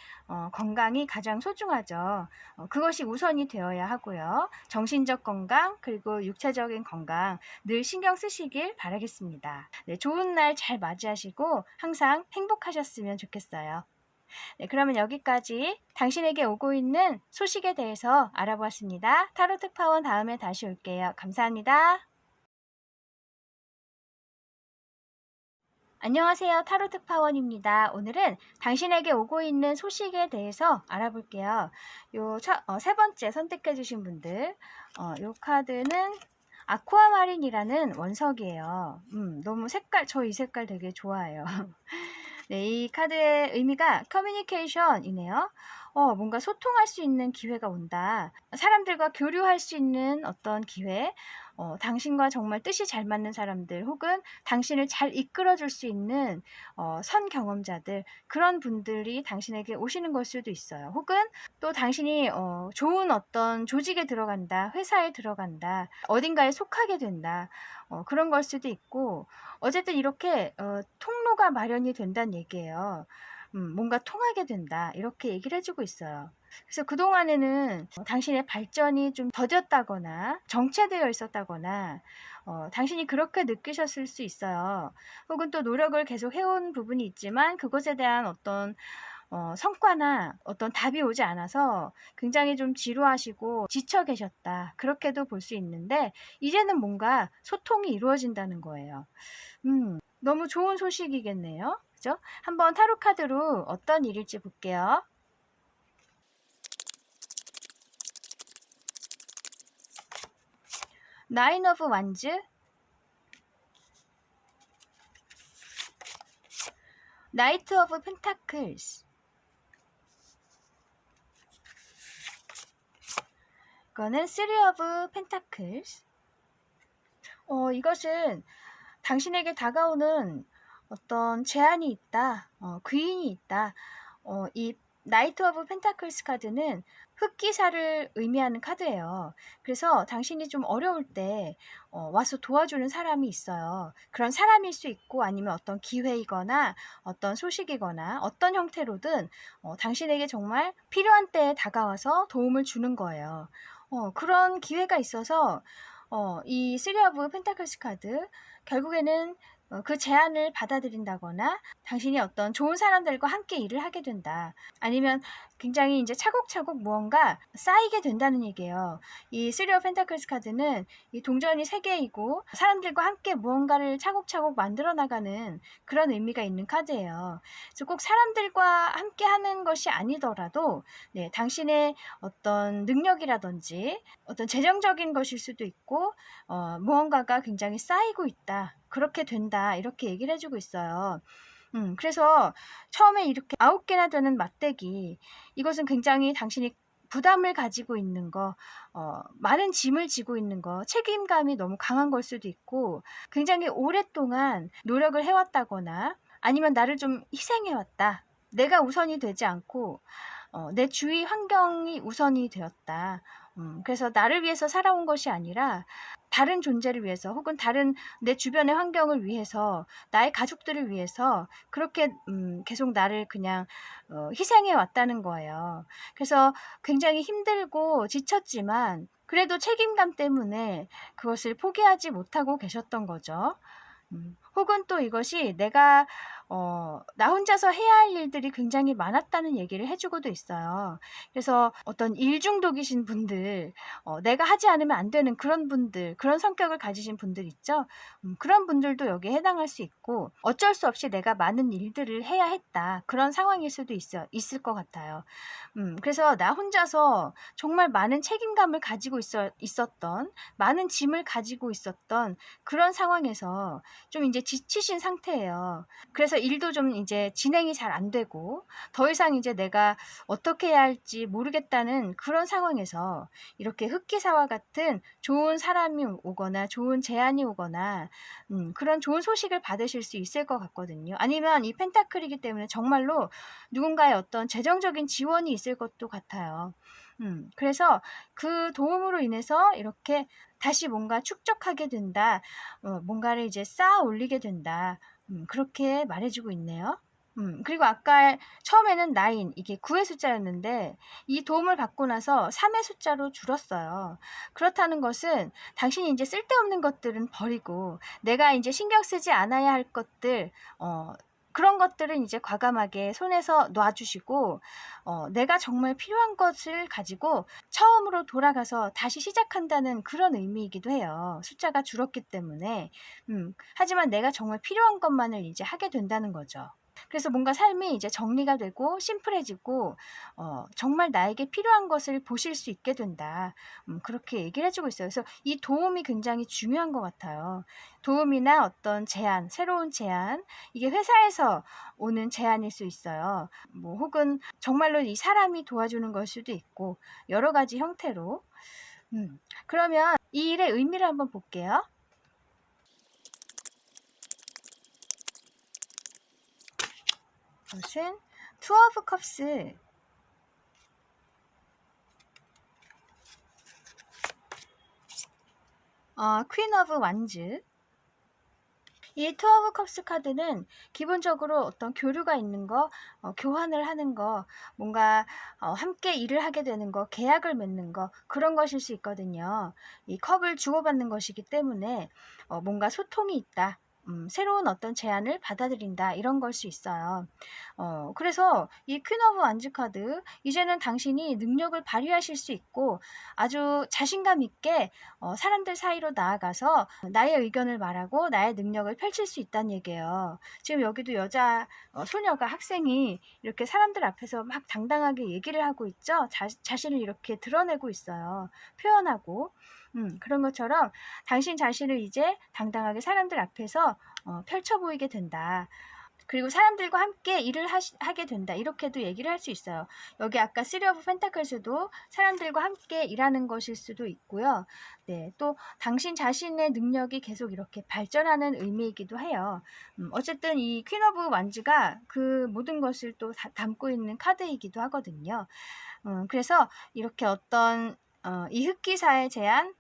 건강이 가장 소중하죠. 그것이 우선이 되어야 하고요. 정신적 건강 그리고 육체적인 건강 늘 신경 쓰시길 바라겠습니다. 네, 좋은 날 잘 맞이하시고 항상 행복하셨으면 좋겠어요. 네, 그러면 여기까지 당신에게 오고 있는 소식에 대해서 알아보았습니다. 타로 특파원 다음에 다시 올게요. 감사합니다. 안녕하세요. 타로 특파원입니다. 오늘은 당신에게 오고 있는 소식에 대해서 알아볼게요. 세 번째 선택해 주신 분들, 요 카드는 아쿠아마린이라는 원석이에요. 너무 저 이 색깔 되게 좋아해요. 네, 이 카드의 의미가 커뮤니케이션이네요. 뭔가 소통할 수 있는 기회가 온다. 사람들과 교류할 수 있는 어떤 기회, 당신과 정말 뜻이 잘 맞는 사람들, 혹은 당신을 잘 이끌어줄 수 있는 선 경험자들, 그런 분들이 당신에게 오시는 걸 수도 있어요. 혹은 또 당신이 좋은 어떤 조직에 들어간다, 회사에 들어간다, 어딘가에 속하게 된다, 그런 걸 수도 있고, 어쨌든 이렇게 통로가 마련이 된다는 얘기예요. 뭔가 통하게 된다 이렇게 얘기를 해주고 있어요. 그래서 그동안에는 당신의 발전이 좀 더뎠다거나 정체되어 있었다거나 당신이 그렇게 느끼셨을 수 있어요. 혹은 또 노력을 계속 해온 부분이 있지만 그것에 대한 어떤 성과나 어떤 답이 오지 않아서 굉장히 좀 지루하시고 지쳐 계셨다. 그렇게도 볼 수 있는데 이제는 뭔가 소통이 이루어진다는 거예요. 너무 좋은 소식이겠네요. 그죠? 한번 타로 카드로 어떤 일일지 볼게요. 나인 오브 완즈, 나이트 오브 펜타클스, 이거는 쓰리 오브 펜타클스. 이것은 당신에게 다가오는 어떤 제안이 있다, 귀인이 있다. 이 나이트 오브 펜타클스 카드는 흑기사를 의미하는 카드예요. 그래서 당신이 좀 어려울 때 와서 도와주는 사람이 있어요. 그런 사람일 수 있고 아니면 어떤 기회이거나 어떤 소식이거나 어떤 형태로든 당신에게 정말 필요한 때에 다가와서 도움을 주는 거예요. 그런 기회가 있어서 이 쓰리 오브 펜타클스 카드 결국에는 그 제안을 받아들인다거나 당신이 어떤 좋은 사람들과 함께 일을 하게 된다. 아니면 굉장히 이제 차곡차곡 무언가 쌓이게 된다는 얘기예요. 이 쓰리 오브 펜타클스 카드는 이 동전이 3개이고 사람들과 함께 무언가를 차곡차곡 만들어 나가는 그런 의미가 있는 카드예요. 그래서 꼭 사람들과 함께 하는 것이 아니더라도 네, 당신의 어떤 능력이라든지 어떤 재정적인 것일 수도 있고 무언가가 굉장히 쌓이고 있다. 그렇게 된다. 이렇게 얘기를 해주고 있어요. 그래서 처음에 이렇게 9개나 되는 막대기, 이것은 굉장히 당신이 부담을 가지고 있는 거, 많은 짐을 지고 있는 거, 책임감이 너무 강한 걸 수도 있고, 굉장히 오랫동안 노력을 해왔다거나, 아니면 나를 좀 희생해왔다. 내가 우선이 되지 않고, 내 주위 환경이 우선이 되었다. 그래서 나를 위해서 살아온 것이 아니라 다른 존재를 위해서, 혹은 다른 내 주변의 환경을 위해서, 나의 가족들을 위해서 그렇게 계속 나를 그냥 희생해 왔다는 거예요. 그래서 굉장히 힘들고 지쳤지만 그래도 책임감 때문에 그것을 포기하지 못하고 계셨던 거죠. 혹은 또 이것이 내가 나 혼자서 해야 할 일들이 굉장히 많았다는 얘기를 해주고도 있어요. 그래서 어떤 일 중독이신 분들, 내가 하지 않으면 안 되는 그런 분들, 그런 성격을 가지신 분들 있죠. 그런 분들도 여기에 해당할 수 있고, 어쩔 수 없이 내가 많은 일들을 해야 했다, 그런 상황일 수도 있을 것 같아요. 그래서 나 혼자서 정말 많은 책임감을 가지고 있었던, 많은 짐을 가지고 있었던 그런 상황에서 좀 이제 지치신 상태예요. 그래서 일도 좀 이제 진행이 잘 안 되고, 더 이상 이제 내가 어떻게 해야 할지 모르겠다는 그런 상황에서 이렇게 흑기사와 같은 좋은 사람이 오거나 좋은 제안이 오거나 그런 좋은 소식을 받으실 수 있을 것 같거든요. 아니면 이 펜타클이기 때문에 정말로 누군가의 어떤 재정적인 지원이 있을 것도 같아요. 그래서 그 도움으로 인해서 이렇게 다시 뭔가 축적하게 된다. 뭔가를 이제 쌓아 올리게 된다. 그렇게 말해주고 있네요. 그리고 아까 처음에는 9, 이게 9의 숫자였는데 이 도움을 받고 나서 3의 숫자로 줄었어요. 그렇다는 것은 당신이 이제 쓸데없는 것들은 버리고 내가 이제 신경 쓰지 않아야 할 것들, 그런 것들은 이제 과감하게 손에서 놔주시고, 내가 정말 필요한 것을 가지고 처음으로 돌아가서 다시 시작한다는 그런 의미이기도 해요. 숫자가 줄었기 때문에. 하지만 내가 정말 필요한 것만을 이제 하게 된다는 거죠. 그래서 뭔가 삶이 이제 정리가 되고 심플해지고, 정말 나에게 필요한 것을 보실 수 있게 된다. 그렇게 얘기를 해주고 있어요. 그래서 이 도움이 굉장히 중요한 것 같아요. 도움이나 어떤 제안, 새로운 제안, 이게 회사에서 오는 제안일 수 있어요. 뭐 혹은 정말로 이 사람이 도와주는 걸 수도 있고, 여러 가지 형태로. 그러면 이 일의 의미를 한번 볼게요. 무슨 투 오브 컵스, 퀸 오브 완즈. 이 투 오브 컵스 카드는 기본적으로 어떤 교류가 있는 거, 교환을 하는 거, 뭔가 함께 일을 하게 되는 거, 계약을 맺는 거, 그런 것일 수 있거든요. 이 컵을 주고받는 것이기 때문에 뭔가 소통이 있다. 새로운 어떤 제안을 받아들인다, 이런 걸 수 있어요. 그래서 이 퀸 오브 완즈 카드, 이제는 당신이 능력을 발휘하실 수 있고 아주 자신감 있게 사람들 사이로 나아가서 나의 의견을 말하고 나의 능력을 펼칠 수 있다는 얘기예요. 지금 여기도 여자 소녀가, 학생이 이렇게 사람들 앞에서 막 당당하게 얘기를 하고 있죠. 자신을 이렇게 드러내고 있어요. 표현하고. 그런 것처럼 당신 자신을 이제 당당하게 사람들 앞에서 펼쳐 보이게 된다. 그리고 사람들과 함께 일을 하게 된다. 이렇게도 얘기를 할 수 있어요. 여기 아까 3 오브 펜타클스도 사람들과 함께 일하는 것일 수도 있고요. 네, 또 당신 자신의 능력이 계속 이렇게 발전하는 의미이기도 해요. 어쨌든 이 퀸 오브 완즈가 그 모든 것을 또 담고 있는 카드이기도 하거든요. 그래서 이렇게 어떤 이 흑기사의 제안,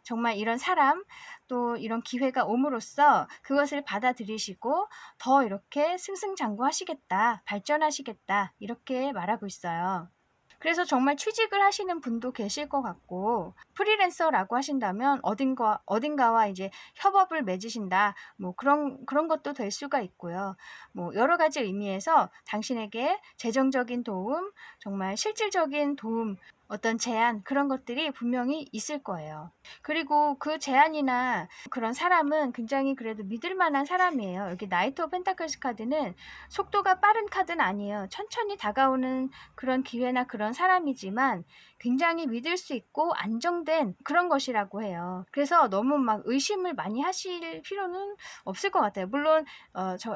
정말 이런 사람, 또 이런 기회가 옴으로써 그것을 받아들이시고 더 이렇게 승승장구하시겠다, 발전하시겠다, 이렇게 말하고 있어요. 그래서 정말 취직을 하시는 분도 계실 것 같고, 프리랜서라고 하신다면 어딘가와 이제 협업을 맺으신다, 뭐 그런 것도 될 수가 있고요. 뭐 여러 가지 의미에서 당신에게 재정적인 도움, 정말 실질적인 도움, 어떤 제안, 그런 것들이 분명히 있을 거예요. 그리고 그 제안이나 그런 사람은 굉장히 그래도 믿을 만한 사람이에요. 여기 나이트 오브 펜타클스 카드는 속도가 빠른 카드는 아니에요. 천천히 다가오는 그런 기회나 그런 사람이지만 굉장히 믿을 수 있고 안정된 그런 것이라고 해요. 그래서 너무 막 의심을 많이 하실 필요는 없을 것 같아요. 물론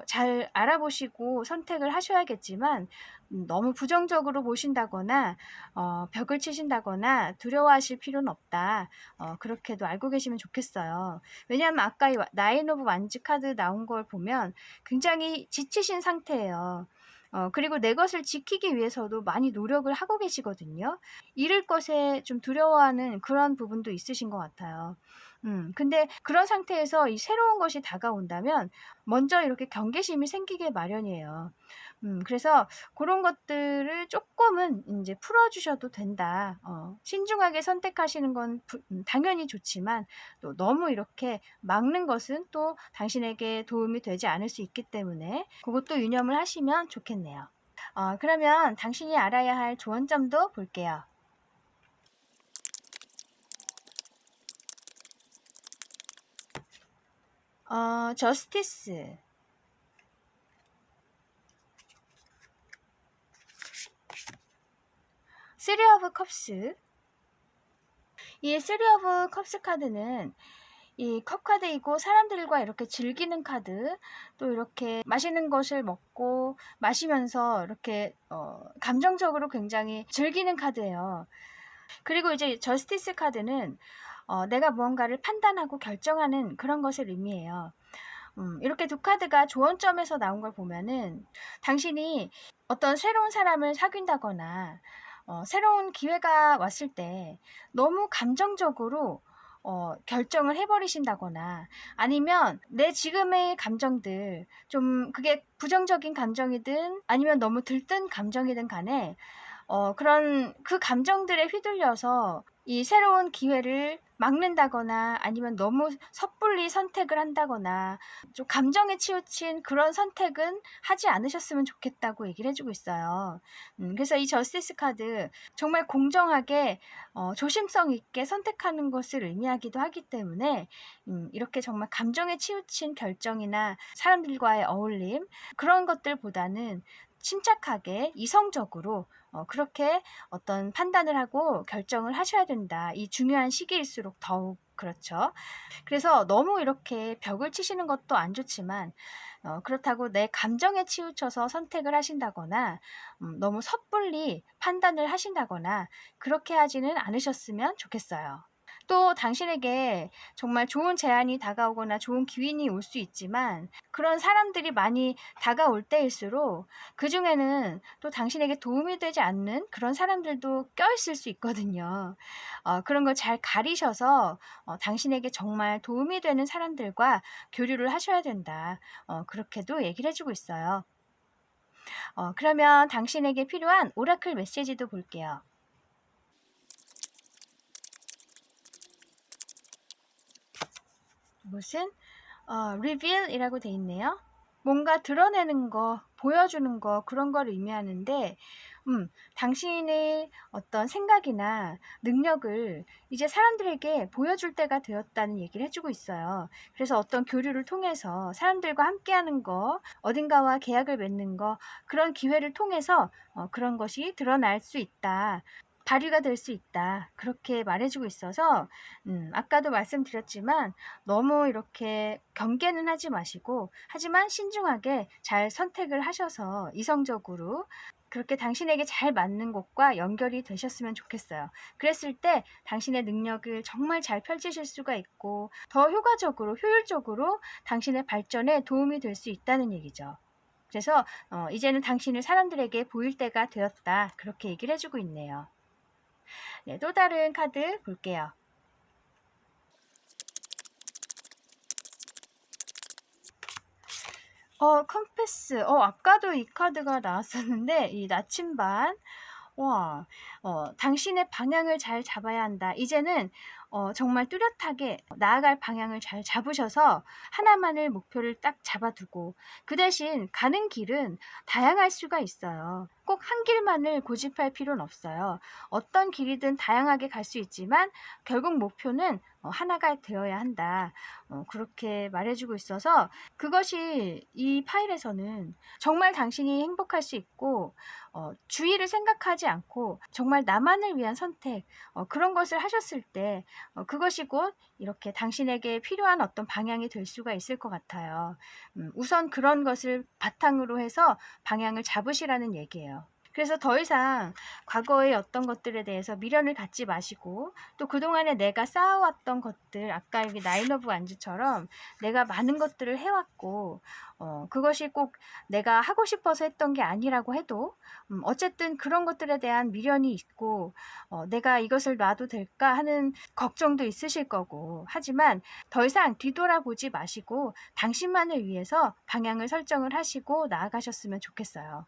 잘 알아보시고 선택을 하셔야겠지만, 너무 부정적으로 보신다거나 벽을 벽을 치신다거나 두려워하실 필요는 없다. 그렇게도 알고 계시면 좋겠어요. 왜냐하면 아까 이 나인 오브 완즈 카드 나온 걸 보면 굉장히 지치신 상태예요. 그리고 내 것을 지키기 위해서도 많이 노력을 하고 계시거든요. 잃을 것에 좀 두려워하는 그런 부분도 있으신 것 같아요. 근데 그런 상태에서 이 새로운 것이 다가온다면 먼저 이렇게 경계심이 생기게 마련이에요. 그래서 그런 것들을 조금은 이제 풀어 주셔도 된다. 신중하게 선택하시는 건 당연히 좋지만 또 너무 이렇게 막는 것은 또 당신에게 도움이 되지 않을 수 있기 때문에 그것도 유념을 하시면 좋겠네요. 그러면 당신이 알아야 할 조언점도 볼게요. 저스티스, 쓰리 오브 컵스. 이 쓰리 오브 컵스 카드는 이 컵 카드이고 사람들과 이렇게 즐기는 카드, 또 이렇게 맛있는 것을 먹고 마시면서 이렇게 감정적으로 굉장히 즐기는 카드예요. 그리고 이제 저스티스 카드는 내가 무언가를 판단하고 결정하는 그런 것을 의미해요. 이렇게 두 카드가 조언점에서 나온 걸 보면은 당신이 어떤 새로운 사람을 사귄다거나 새로운 기회가 왔을 때 너무 감정적으로 결정을 해버리신다거나 아니면 내 지금의 감정들 좀 그게 부정적인 감정이든 아니면 너무 들뜬 감정이든 간에 그런 그 감정들에 휘둘려서 이 새로운 기회를 막는다거나 아니면 너무 섣불리 선택을 한다거나 좀 감정에 치우친 그런 선택은 하지 않으셨으면 좋겠다고 얘기를 해주고 있어요. 그래서 이 저스티스 카드 정말 공정하게 조심성 있게 선택하는 것을 의미하기도 하기 때문에 이렇게 정말 감정에 치우친 결정이나 사람들과의 어울림 그런 것들보다는 침착하게 이성적으로 그렇게 어떤 판단을 하고 결정을 하셔야 된다. 이 중요한 시기일수록 더욱 그렇죠. 그래서 너무 이렇게 벽을 치시는 것도 안 좋지만 그렇다고 내 감정에 치우쳐서 선택을 하신다거나 너무 섣불리 판단을 하신다거나 그렇게 하지는 않으셨으면 좋겠어요. 또 당신에게 정말 좋은 제안이 다가오거나 좋은 기회가 올 수 있지만 그런 사람들이 많이 다가올 때일수록 그중에는 또 당신에게 도움이 되지 않는 그런 사람들도 껴있을 수 있거든요. 그런 걸 잘 가리셔서 당신에게 정말 도움이 되는 사람들과 교류를 하셔야 된다. 그렇게도 얘기를 해주고 있어요. 그러면 당신에게 필요한 오라클 메시지도 볼게요. 이것은 reveal이라고 돼 있네요. 뭔가 드러내는 거, 보여주는 거 그런 걸 의미하는데 당신의 어떤 생각이나 능력을 이제 사람들에게 보여줄 때가 되었다는 얘기를 해주고 있어요. 그래서 어떤 교류를 통해서 사람들과 함께하는 거, 어딘가와 계약을 맺는 거 그런 기회를 통해서 그런 것이 드러날 수 있다. 발휘가 될 수 있다. 그렇게 말해주고 있어서 아까도 말씀드렸지만 너무 이렇게 경계는 하지 마시고 하지만 신중하게 잘 선택을 하셔서 이성적으로 그렇게 당신에게 잘 맞는 곳과 연결이 되셨으면 좋겠어요. 그랬을 때 당신의 능력을 정말 잘 펼치실 수가 있고 더 효과적으로 효율적으로 당신의 발전에 도움이 될 수 있다는 얘기죠. 그래서 이제는 당신을 사람들에게 보일 때가 되었다. 그렇게 얘기를 해주고 있네요. 네, 또 다른 카드 볼게요. 컴패스. 아까도 이 카드가 나왔었는데, 이 나침반. 와, 당신의 방향을 잘 잡아야 한다. 이제는 정말 뚜렷하게 나아갈 방향을 잘 잡으셔서 하나만을 목표를 딱 잡아두고 그 대신 가는 길은 다양할 수가 있어요. 꼭 한 길만을 고집할 필요는 없어요. 어떤 길이든 다양하게 갈 수 있지만 결국 목표는 하나가 되어야 한다. 그렇게 말해주고 있어서 그것이 이 파일에서는 정말 당신이 행복할 수 있고 주의를 생각하지 않고 정말 나만을 위한 선택 그런 것을 하셨을 때 그것이 곧 이렇게 당신에게 필요한 어떤 방향이 될 수가 있을 것 같아요. 우선 그런 것을 바탕으로 해서 방향을 잡으시라는 얘기예요. 그래서 더 이상 과거의 어떤 것들에 대해서 미련을 갖지 마시고, 또 그동안에 내가 쌓아왔던 것들, 아까 여기 나인 오브 완즈처럼 내가 많은 것들을 해왔고, 그것이 꼭 내가 하고 싶어서 했던 게 아니라고 해도 어쨌든 그런 것들에 대한 미련이 있고, 내가 이것을 놔도 될까 하는 걱정도 있으실 거고, 하지만 더 이상 뒤돌아보지 마시고 당신만을 위해서 방향을 설정을 하시고 나아가셨으면 좋겠어요.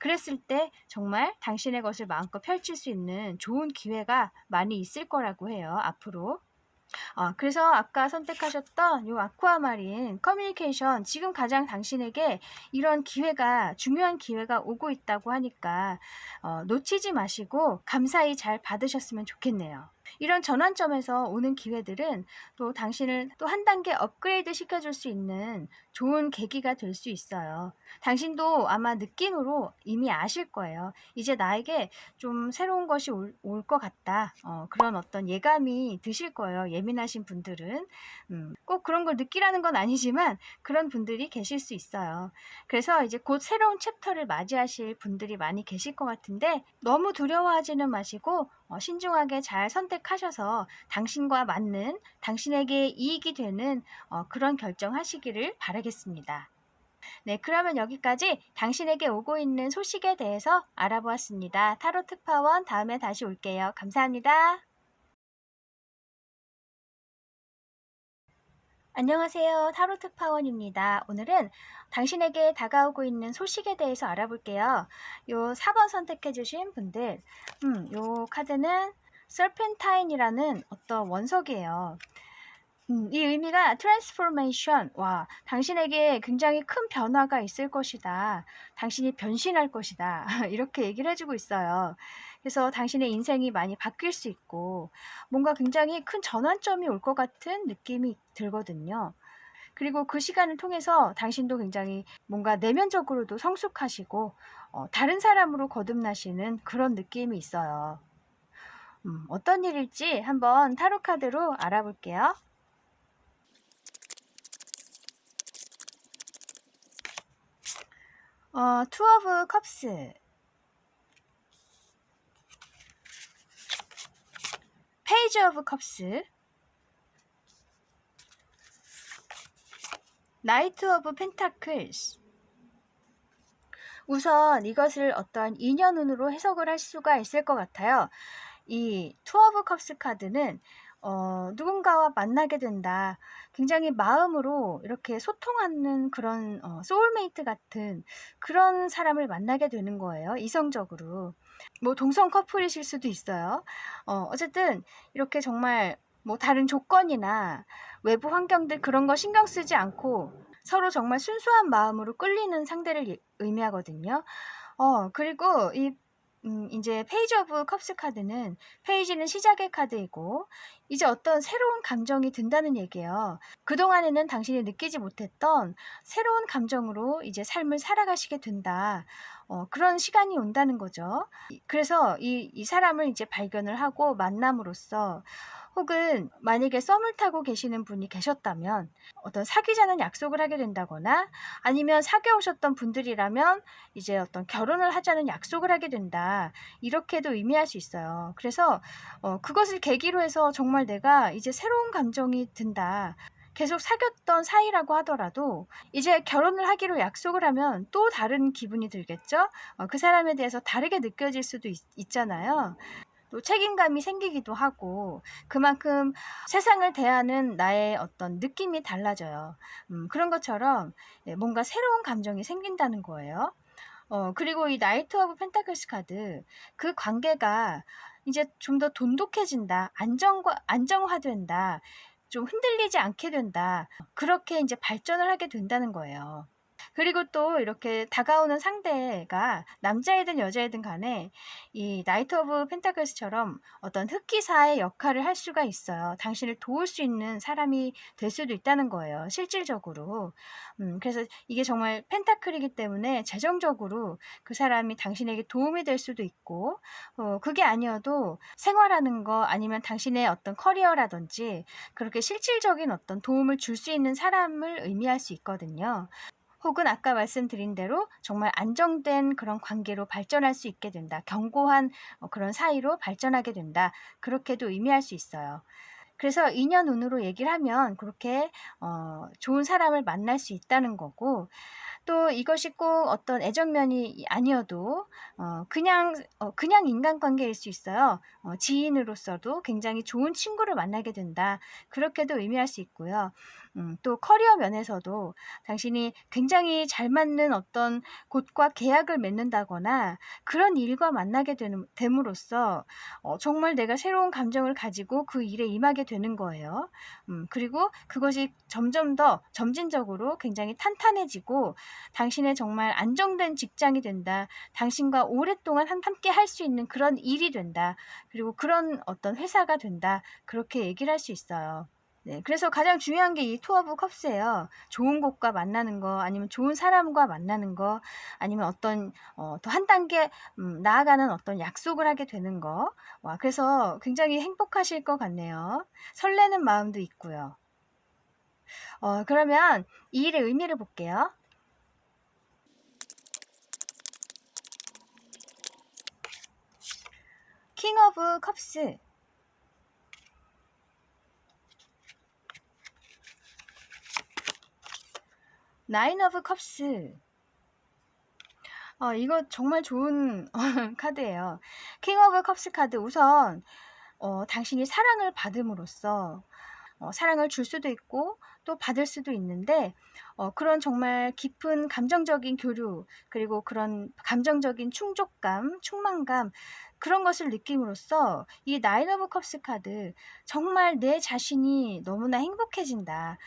그랬을 때 정말 당신의 것을 마음껏 펼칠 수 있는 좋은 기회가 많이 있을 거라고 해요, 앞으로. 그래서 아까 선택하셨던 요 아쿠아마린 커뮤니케이션, 지금 가장 당신에게 이런 기회가, 중요한 기회가 오고 있다고 하니까 놓치지 마시고 감사히 잘 받으셨으면 좋겠네요. 이런 전환점에서 오는 기회들은 또 당신을 또 한 단계 업그레이드 시켜줄 수 있는 좋은 계기가 될 수 있어요. 당신도 아마 느낌으로 이미 아실 거예요. 이제 나에게 좀 새로운 것이 올 것 같다. 그런 어떤 예감이 드실 거예요. 예민하신 분들은. 꼭 그런 걸 느끼라는 건 아니지만 그런 분들이 계실 수 있어요. 그래서 이제 곧 새로운 챕터를 맞이하실 분들이 많이 계실 것 같은데, 너무 두려워하지는 마시고 신중하게 잘 선택하셔서 당신과 맞는, 당신에게 이익이 되는 그런 결정하시기를 바라겠습니다. 네, 그러면 여기까지 당신에게 오고 있는 소식에 대해서 알아보았습니다. 타로 특파원, 다음에 다시 올게요. 감사합니다. 안녕하세요. 타로 특파원입니다. 오늘은 당신에게 다가오고 있는 소식에 대해서 알아볼게요. 요 4번 선택해주신 분들, 요 카드는 serpentine이라는 어떤 원석이에요. 이 의미가 트랜스포메이션, 와, 당신에게 굉장히 큰 변화가 있을 것이다. 당신이 변신할 것이다. 이렇게 얘기를 해주고 있어요. 그래서 당신의 인생이 많이 바뀔 수 있고, 뭔가 굉장히 큰 전환점이 올 것 같은 느낌이 들거든요. 그리고 그 시간을 통해서 당신도 굉장히 뭔가 내면적으로도 성숙하시고, 다른 사람으로 거듭나시는 그런 느낌이 있어요. 어떤 일일지 한번 타로 카드로 알아볼게요. 투 오브 컵스, 페이지 오브 컵스, 나이트 오브 펜타클스. 우선 이것을 어떤 인연운으로 해석을 할 수가 있을 것 같아요. 이 투 오브 컵스 카드는 누군가와 만나게 된다. 굉장히 마음으로 이렇게 소통하는 그런 소울메이트 같은 그런 사람을 만나게 되는 거예요. 이성적으로. 뭐 동성 커플이실 수도 있어요. 어쨌든 이렇게 정말 뭐 다른 조건이나 외부 환경들 그런 거 신경 쓰지 않고 서로 정말 순수한 마음으로 끌리는 상대를 의미하거든요. 그리고 이제 페이지 오브 컵스 카드는, 페이지는 시작의 카드이고 이제 어떤 새로운 감정이 든다는 얘기예요. 그동안에는 당신이 느끼지 못했던 새로운 감정으로 이제 삶을 살아가시게 된다. 그런 시간이 온다는 거죠. 그래서 이 사람을 이제 발견을 하고 만남으로써, 혹은 만약에 썸을 타고 계시는 분이 계셨다면 어떤 사귀자는 약속을 하게 된다거나, 아니면 사귀어 오셨던 분들이라면 이제 어떤 결혼을 하자는 약속을 하게 된다. 이렇게도 의미할 수 있어요. 그래서 그것을 계기로 해서 정말 내가 이제 새로운 감정이 든다. 계속 사귀었던 사이라고 하더라도 이제 결혼을 하기로 약속을 하면 또 다른 기분이 들겠죠? 그 사람에 대해서 다르게 느껴질 수도 있잖아요. 또 책임감이 생기기도 하고, 그만큼 세상을 대하는 나의 어떤 느낌이 달라져요. 그런 것처럼 뭔가 새로운 감정이 생긴다는 거예요. 그리고 이 나이트 오브 펜타클스 카드, 그 관계가 이제 좀 더 돈독해진다, 안정화된다, 좀 흔들리지 않게 된다, 그렇게 이제 발전을 하게 된다는 거예요. 그리고 또 이렇게 다가오는 상대가 남자이든 여자이든 간에 이 나이트 오브 펜타클스처럼 어떤 흑기사의 역할을 할 수가 있어요. 당신을 도울 수 있는 사람이 될 수도 있다는 거예요, 실질적으로. 그래서 이게 정말 펜타클이기 때문에 재정적으로 그 사람이 당신에게 도움이 될 수도 있고, 그게 아니어도 생활하는 거, 아니면 당신의 어떤 커리어라든지 그렇게 실질적인 어떤 도움을 줄 수 있는 사람을 의미할 수 있거든요. 혹은 아까 말씀드린 대로 정말 안정된 그런 관계로 발전할 수 있게 된다. 견고한 그런 사이로 발전하게 된다. 그렇게도 의미할 수 있어요. 그래서 인연운으로 얘기를 하면 그렇게 좋은 사람을 만날 수 있다는 거고, 또 이것이 꼭 어떤 애정면이 아니어도 그냥 인간관계일 수 있어요. 지인으로서도 굉장히 좋은 친구를 만나게 된다. 그렇게도 의미할 수 있고요. 또 커리어 면에서도 당신이 굉장히 잘 맞는 어떤 곳과 계약을 맺는다거나 그런 일과 만나게 됨으로써 정말 내가 새로운 감정을 가지고 그 일에 임하게 되는 거예요. 그리고 그것이 점점 더 점진적으로 굉장히 탄탄해지고 당신의 정말 안정된 직장이 된다. 당신과 오랫동안 함께 할 수 있는 그런 일이 된다. 그리고 그런 어떤 회사가 된다. 그렇게 얘기를 할 수 있어요. 네, 그래서 가장 중요한 게 이 투 오브 컵스예요. 좋은 곳과 만나는 거, 아니면 좋은 사람과 만나는 거, 아니면 어떤 더 한 단계 나아가는 어떤 약속을 하게 되는 거. 와, 그래서 굉장히 행복하실 것 같네요. 설레는 마음도 있고요. 그러면 이 일의 의미를 볼게요. 킹 오브 컵스. 나인 오브 컵스. 이거 정말 좋은 카드예요. 킹 오브 컵스 카드. 우선 당신이 사랑을 받음으로써 사랑을 줄 수도 있고 또 받을 수도 있는데 그런 정말 깊은 감정적인 교류, 그리고 그런 감정적인 충족감, 충만감, 그런 것을 느낌으로써 이 나인 오브 컵스 카드, 정말 내 자신이 너무나 행복해진다.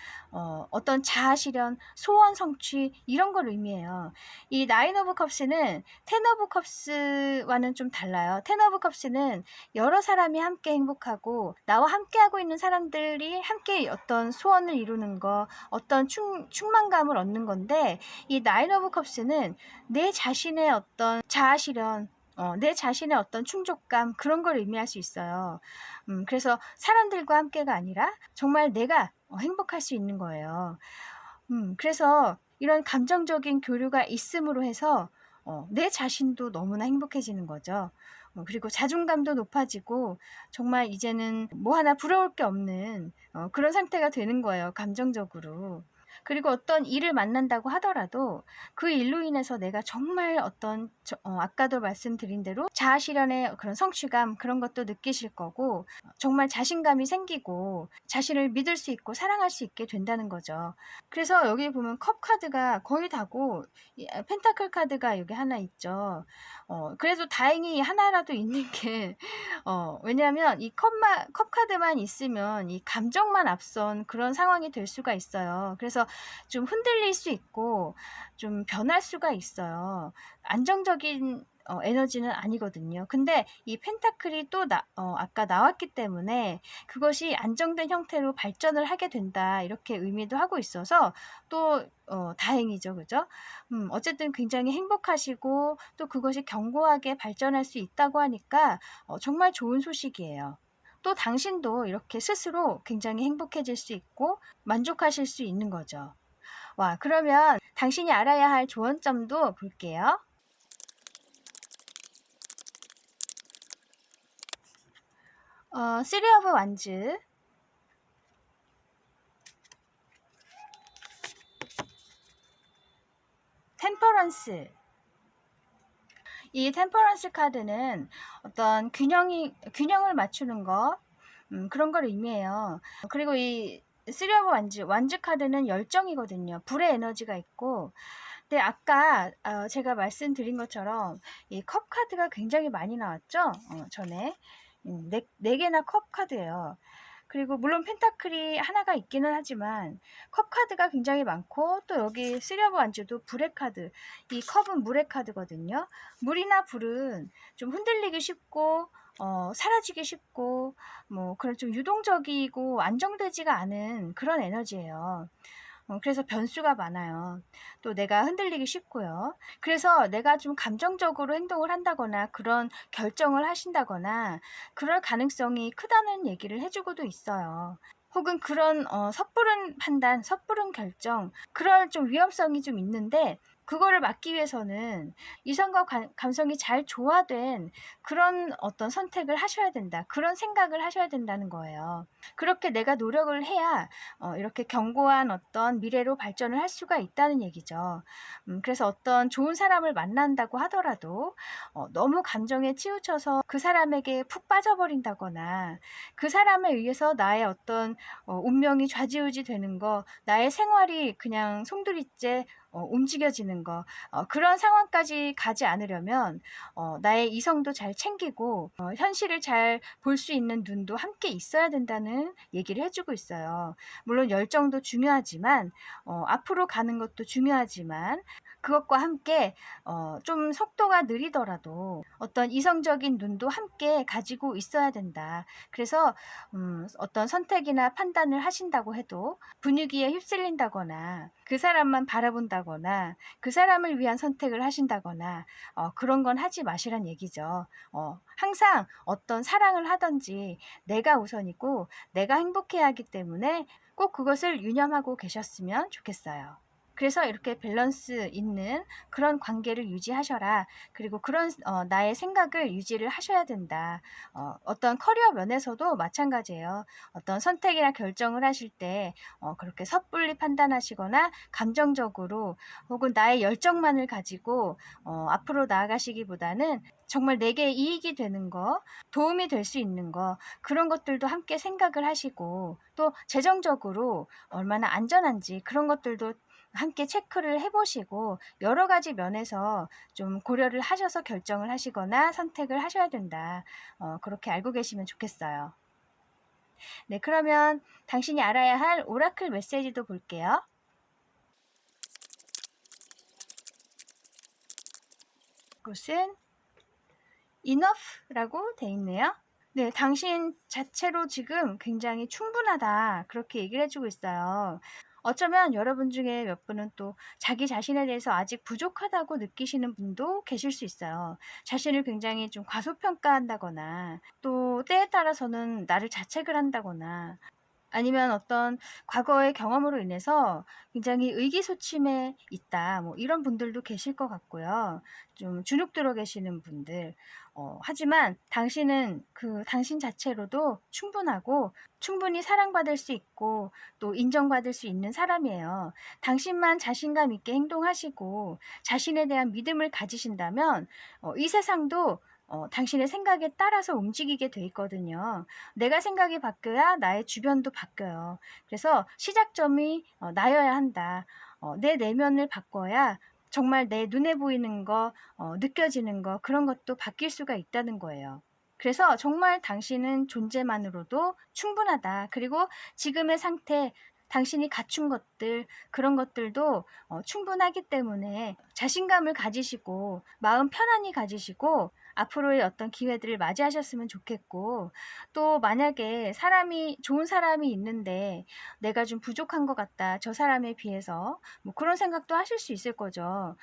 어떤 자아 실현, 소원 성취, 이런 걸 의미해요. 이 나인 오브 컵스는 텐 오브 컵스와는 좀 달라요. 텐 오브 컵스는 여러 사람이 함께 행복하고 나와 함께하고 있는 사람들이 함께 어떤 소원을 이루는 거, 어떤 충만감을 얻는 건데, 이 나인 오브 컵스는 내 자신의 어떤 자아 실현, 내 자신의 어떤 충족감, 그런 걸 의미할 수 있어요. 그래서 사람들과 함께가 아니라 정말 내가 행복할 수 있는 거예요. 그래서 이런 감정적인 교류가 있음으로 해서 내 자신도 너무나 행복해지는 거죠. 그리고 자존감도 높아지고 정말 이제는 뭐 하나 부러울 게 없는 그런 상태가 되는 거예요, 감정적으로. 그리고 어떤 일을 만난다고 하더라도 그 일로 인해서 내가 정말 어떤 아까도 말씀드린 대로 자아 실현의 그런 성취감, 그런 것도 느끼실 거고, 정말 자신감이 생기고 자신을 믿을 수 있고 사랑할 수 있게 된다는 거죠. 그래서 여기 보면 컵 카드가 거의 다고, 펜타클 카드가 여기 하나 있죠. 그래도 다행히 하나라도 있는 게 왜냐하면 이 컵 카드만 있으면 이 감정만 앞선 그런 상황이 될 수가 있어요. 그래서 좀 흔들릴 수 있고 좀 변할 수가 있어요. 안정적인 에너지는 아니거든요. 근데 이 펜타클이 또 아까 나왔기 때문에 그것이 안정된 형태로 발전을 하게 된다, 이렇게 의미도 하고 있어서 또 다행이죠. 그죠? 어쨌든 굉장히 행복하시고 또 그것이 견고하게 발전할 수 있다고 하니까 정말 좋은 소식이에요. 또 당신도 이렇게 스스로 굉장히 행복해질 수 있고 만족하실 수 있는 거죠. 와, 그러면 당신이 알아야 할 조언점도 볼게요. 쓰리 오브 완즈, 템퍼런스. 이 템퍼런스 카드는 어떤 균형을 맞추는 거, 그런 걸 의미해요. 그리고 이 쓰리 오브 완즈 카드는 열정이거든요. 불의 에너지가 있고, 근데 아까 제가 말씀드린 것처럼 이 컵 카드가 굉장히 많이 나왔죠? 전에 네 개나 컵 카드예요. 그리고 물론 펜타클이 하나가 있기는 하지만 컵 카드가 굉장히 많고, 또 여기 쓰리 오브 완즈도 불의 카드, 이 컵은 물의 카드거든요. 물이나 불은 좀 흔들리기 쉽고 사라지기 쉽고 뭐 그런 좀 유동적이고 안정되지가 않은 그런 에너지예요. 그래서 변수가 많아요. 또 내가 흔들리기 쉽고요. 그래서 내가 좀 감정적으로 행동을 한다거나 그런 결정을 하신다거나 그럴 가능성이 크다는 얘기를 해주고도 있어요. 혹은 그런 섣부른 판단, 섣부른 결정, 그럴 좀 위험성이 좀 있는데 그거를 막기 위해서는 이성과 감성이 잘 조화된 그런 어떤 선택을 하셔야 된다. 그런 생각을 하셔야 된다는 거예요. 그렇게 내가 노력을 해야 이렇게 견고한 어떤 미래로 발전을 할 수가 있다는 얘기죠. 그래서 어떤 좋은 사람을 만난다고 하더라도 너무 감정에 치우쳐서 그 사람에게 푹 빠져버린다거나 그 사람에 의해서 나의 어떤 운명이 좌지우지 되는 거, 나의 생활이 그냥 송두리째 움직여지는 거, 그런 상황까지 가지 않으려면 나의 이성도 잘 챙기고 현실을 잘 볼 수 있는 눈도 함께 있어야 된다는 얘기를 해주고 있어요. 물론 열정도 중요하지만 앞으로 가는 것도 중요하지만 그것과 함께 좀 속도가 느리더라도 어떤 이성적인 눈도 함께 가지고 있어야 된다. 그래서 어떤 선택이나 판단을 하신다고 해도 분위기에 휩쓸린다거나 그 사람만 바라본다거나 그 사람을 위한 선택을 하신다거나 그런 건 하지 마시란 얘기죠. 항상 어떤 사랑을 하든지 내가 우선이고 내가 행복해야 하기 때문에 꼭 그것을 유념하고 계셨으면 좋겠어요. 그래서 이렇게 밸런스 있는 그런 관계를 유지하셔라. 그리고 그런 나의 생각을 유지를 하셔야 된다. 어떤 커리어 면에서도 마찬가지예요. 어떤 선택이나 결정을 하실 때 그렇게 섣불리 판단하시거나 감정적으로 혹은 나의 열정만을 가지고 앞으로 나아가시기보다는 정말 내게 이익이 되는 거, 도움이 될 수 있는 거, 그런 것들도 함께 생각을 하시고 또 재정적으로 얼마나 안전한지 그런 것들도 함께 체크를 해보시고 여러 가지 면에서 좀 고려를 하셔서 결정을 하시거나 선택을 하셔야 된다. 그렇게 알고 계시면 좋겠어요. 네, 그러면 당신이 알아야 할 오라클 메시지도 볼게요. 이것은 enough라고 돼 있네요. 네, 당신 자체로 지금 굉장히 충분하다. 그렇게 얘기를 해주고 있어요. 어쩌면 여러분 중에 몇 분은 또 자기 자신에 대해서 아직 부족하다고 느끼시는 분도 계실 수 있어요. 자신을 굉장히 좀 과소평가한다거나 또 때에 따라서는 나를 자책을 한다거나 아니면 어떤 과거의 경험으로 인해서 굉장히 의기소침해 있다. 뭐 이런 분들도 계실 것 같고요. 좀 주눅 들어 계시는 분들. 하지만 당신은 그 당신 자체로도 충분하고 충분히 사랑받을 수 있고 또 인정받을 수 있는 사람이에요. 당신만 자신감 있게 행동하시고 자신에 대한 믿음을 가지신다면 이 세상도 당신의 생각에 따라서 움직이게 돼 있거든요. 내가 생각이 바뀌어야 나의 주변도 바뀌어요. 그래서 시작점이 나여야 한다. 내 내면을 바꿔야 정말 내 눈에 보이는 거, 느껴지는 거, 그런 것도 바뀔 수가 있다는 거예요. 그래서 정말 당신은 존재만으로도 충분하다. 그리고 지금의 상태, 당신이 갖춘 것들, 그런 것들도 충분하기 때문에 자신감을 가지시고, 마음 편안히 가지시고, 앞으로의 어떤 기회들을 맞이하셨으면 좋겠고, 또 만약에 좋은 사람이 있는데 내가 좀 부족한 것 같다. 저 사람에 비해서. 뭐 그런 생각도 하실 수 있을 거죠.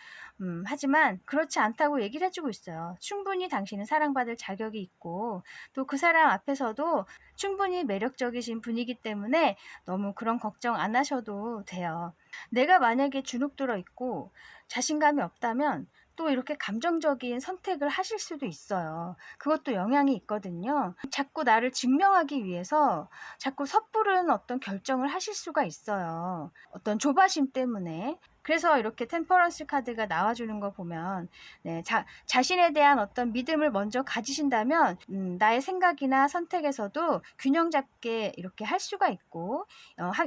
하지만 그렇지 않다고 얘기를 해주고 있어요. 충분히 당신은 사랑받을 자격이 있고, 또 그 사람 앞에서도 충분히 매력적이신 분이기 때문에 너무 그런 걱정 안 하셔도 돼요. 내가 만약에 주눅 들어 있고 자신감이 없다면 또 이렇게 감정적인 선택을 하실 수도 있어요. 그것도 영향이 있거든요. 자꾸 나를 증명하기 위해서 자꾸 섣부른 어떤 결정을 하실 수가 있어요. 어떤 조바심 때문에. 그래서 이렇게 템퍼런스 카드가 나와주는 거 보면 네, 자신에 대한 어떤 믿음을 먼저 가지신다면 나의 생각이나 선택에서도 균형 잡게 이렇게 할 수가 있고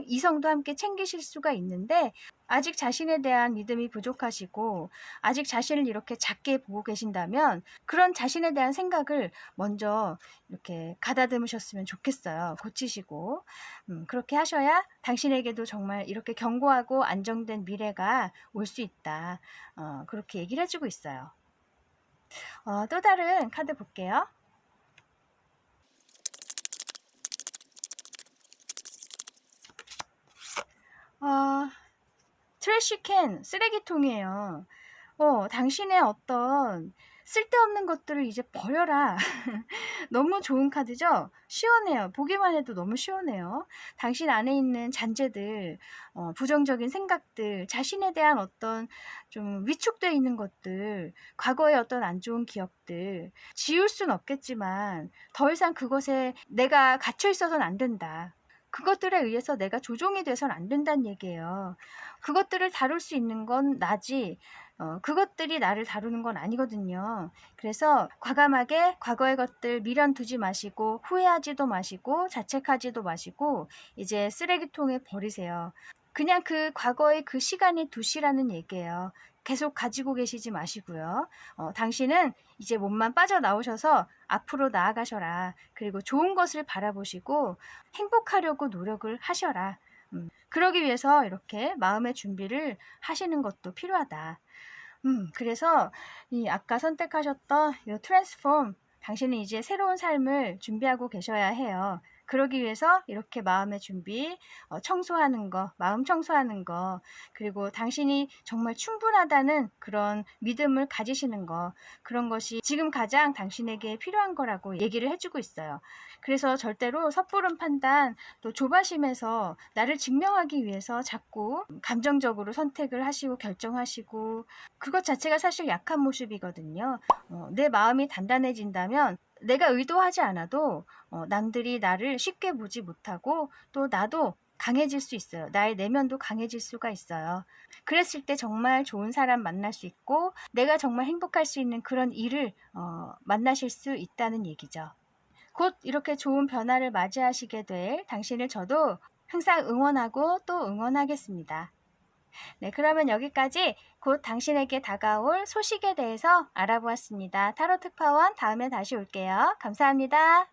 이성도 함께 챙기실 수가 있는데 아직 자신에 대한 믿음이 부족하시고 아직 자신을 이렇게 작게 보고 계신다면 그런 자신에 대한 생각을 먼저 이렇게 가다듬으셨으면 좋겠어요. 고치시고 그렇게 하셔야 당신에게도 정말 이렇게 견고하고 안정된 미래가 올 수 있다. 그렇게 얘기를 해주고 있어요. 또 다른 카드 볼게요. 트래쉬캔, 쓰레기통이에요. 당신의 어떤 쓸데없는 것들을 이제 버려라. 너무 좋은 카드죠? 시원해요. 보기만 해도 너무 시원해요. 당신 안에 있는 잔재들, 부정적인 생각들, 자신에 대한 어떤 좀 위축되어 있는 것들, 과거의 어떤 안 좋은 기억들, 지울 순 없겠지만 더 이상 그것에 내가 갇혀 있어서는 안 된다. 그것들에 의해서 내가 조종이 돼서는 안 된다는 얘기예요. 그것들을 다룰 수 있는 건 나지, 그것들이 나를 다루는 건 아니거든요. 그래서 과감하게 과거의 것들 미련 두지 마시고, 후회하지도 마시고, 자책하지도 마시고, 이제 쓰레기통에 버리세요. 그냥 그 과거의 그 시간이 두시라는 얘기예요. 계속 가지고 계시지 마시고요. 당신은 이제 몸만 빠져나오셔서 앞으로 나아가셔라. 그리고 좋은 것을 바라보시고 행복하려고 노력을 하셔라. 그러기 위해서 이렇게 마음의 준비를 하시는 것도 필요하다. 그래서 이 아까 선택하셨던 이 트랜스폼, 당신은 이제 새로운 삶을 준비하고 계셔야 해요. 그러기 위해서 이렇게 마음의 준비, 청소하는 거, 마음 청소하는 거, 그리고 당신이 정말 충분하다는 그런 믿음을 가지시는 거, 그런 것이 지금 가장 당신에게 필요한 거라고 얘기를 해주고 있어요. 그래서 절대로 섣부른 판단, 또 조바심에서 나를 증명하기 위해서 자꾸 감정적으로 선택을 하시고 결정하시고, 그것 자체가 사실 약한 모습이거든요. 내 마음이 단단해진다면 내가 의도하지 않아도 남들이 나를 쉽게 보지 못하고 또 나도 강해질 수 있어요. 나의 내면도 강해질 수가 있어요. 그랬을 때 정말 좋은 사람 만날 수 있고 내가 정말 행복할 수 있는 그런 일을 만나실 수 있다는 얘기죠. 곧 이렇게 좋은 변화를 맞이하시게 될 당신을 저도 항상 응원하고 또 응원하겠습니다. 네, 그러면 여기까지 곧 당신에게 다가올 소식에 대해서 알아보았습니다. 타로 특파원 다음에 다시 올게요. 감사합니다.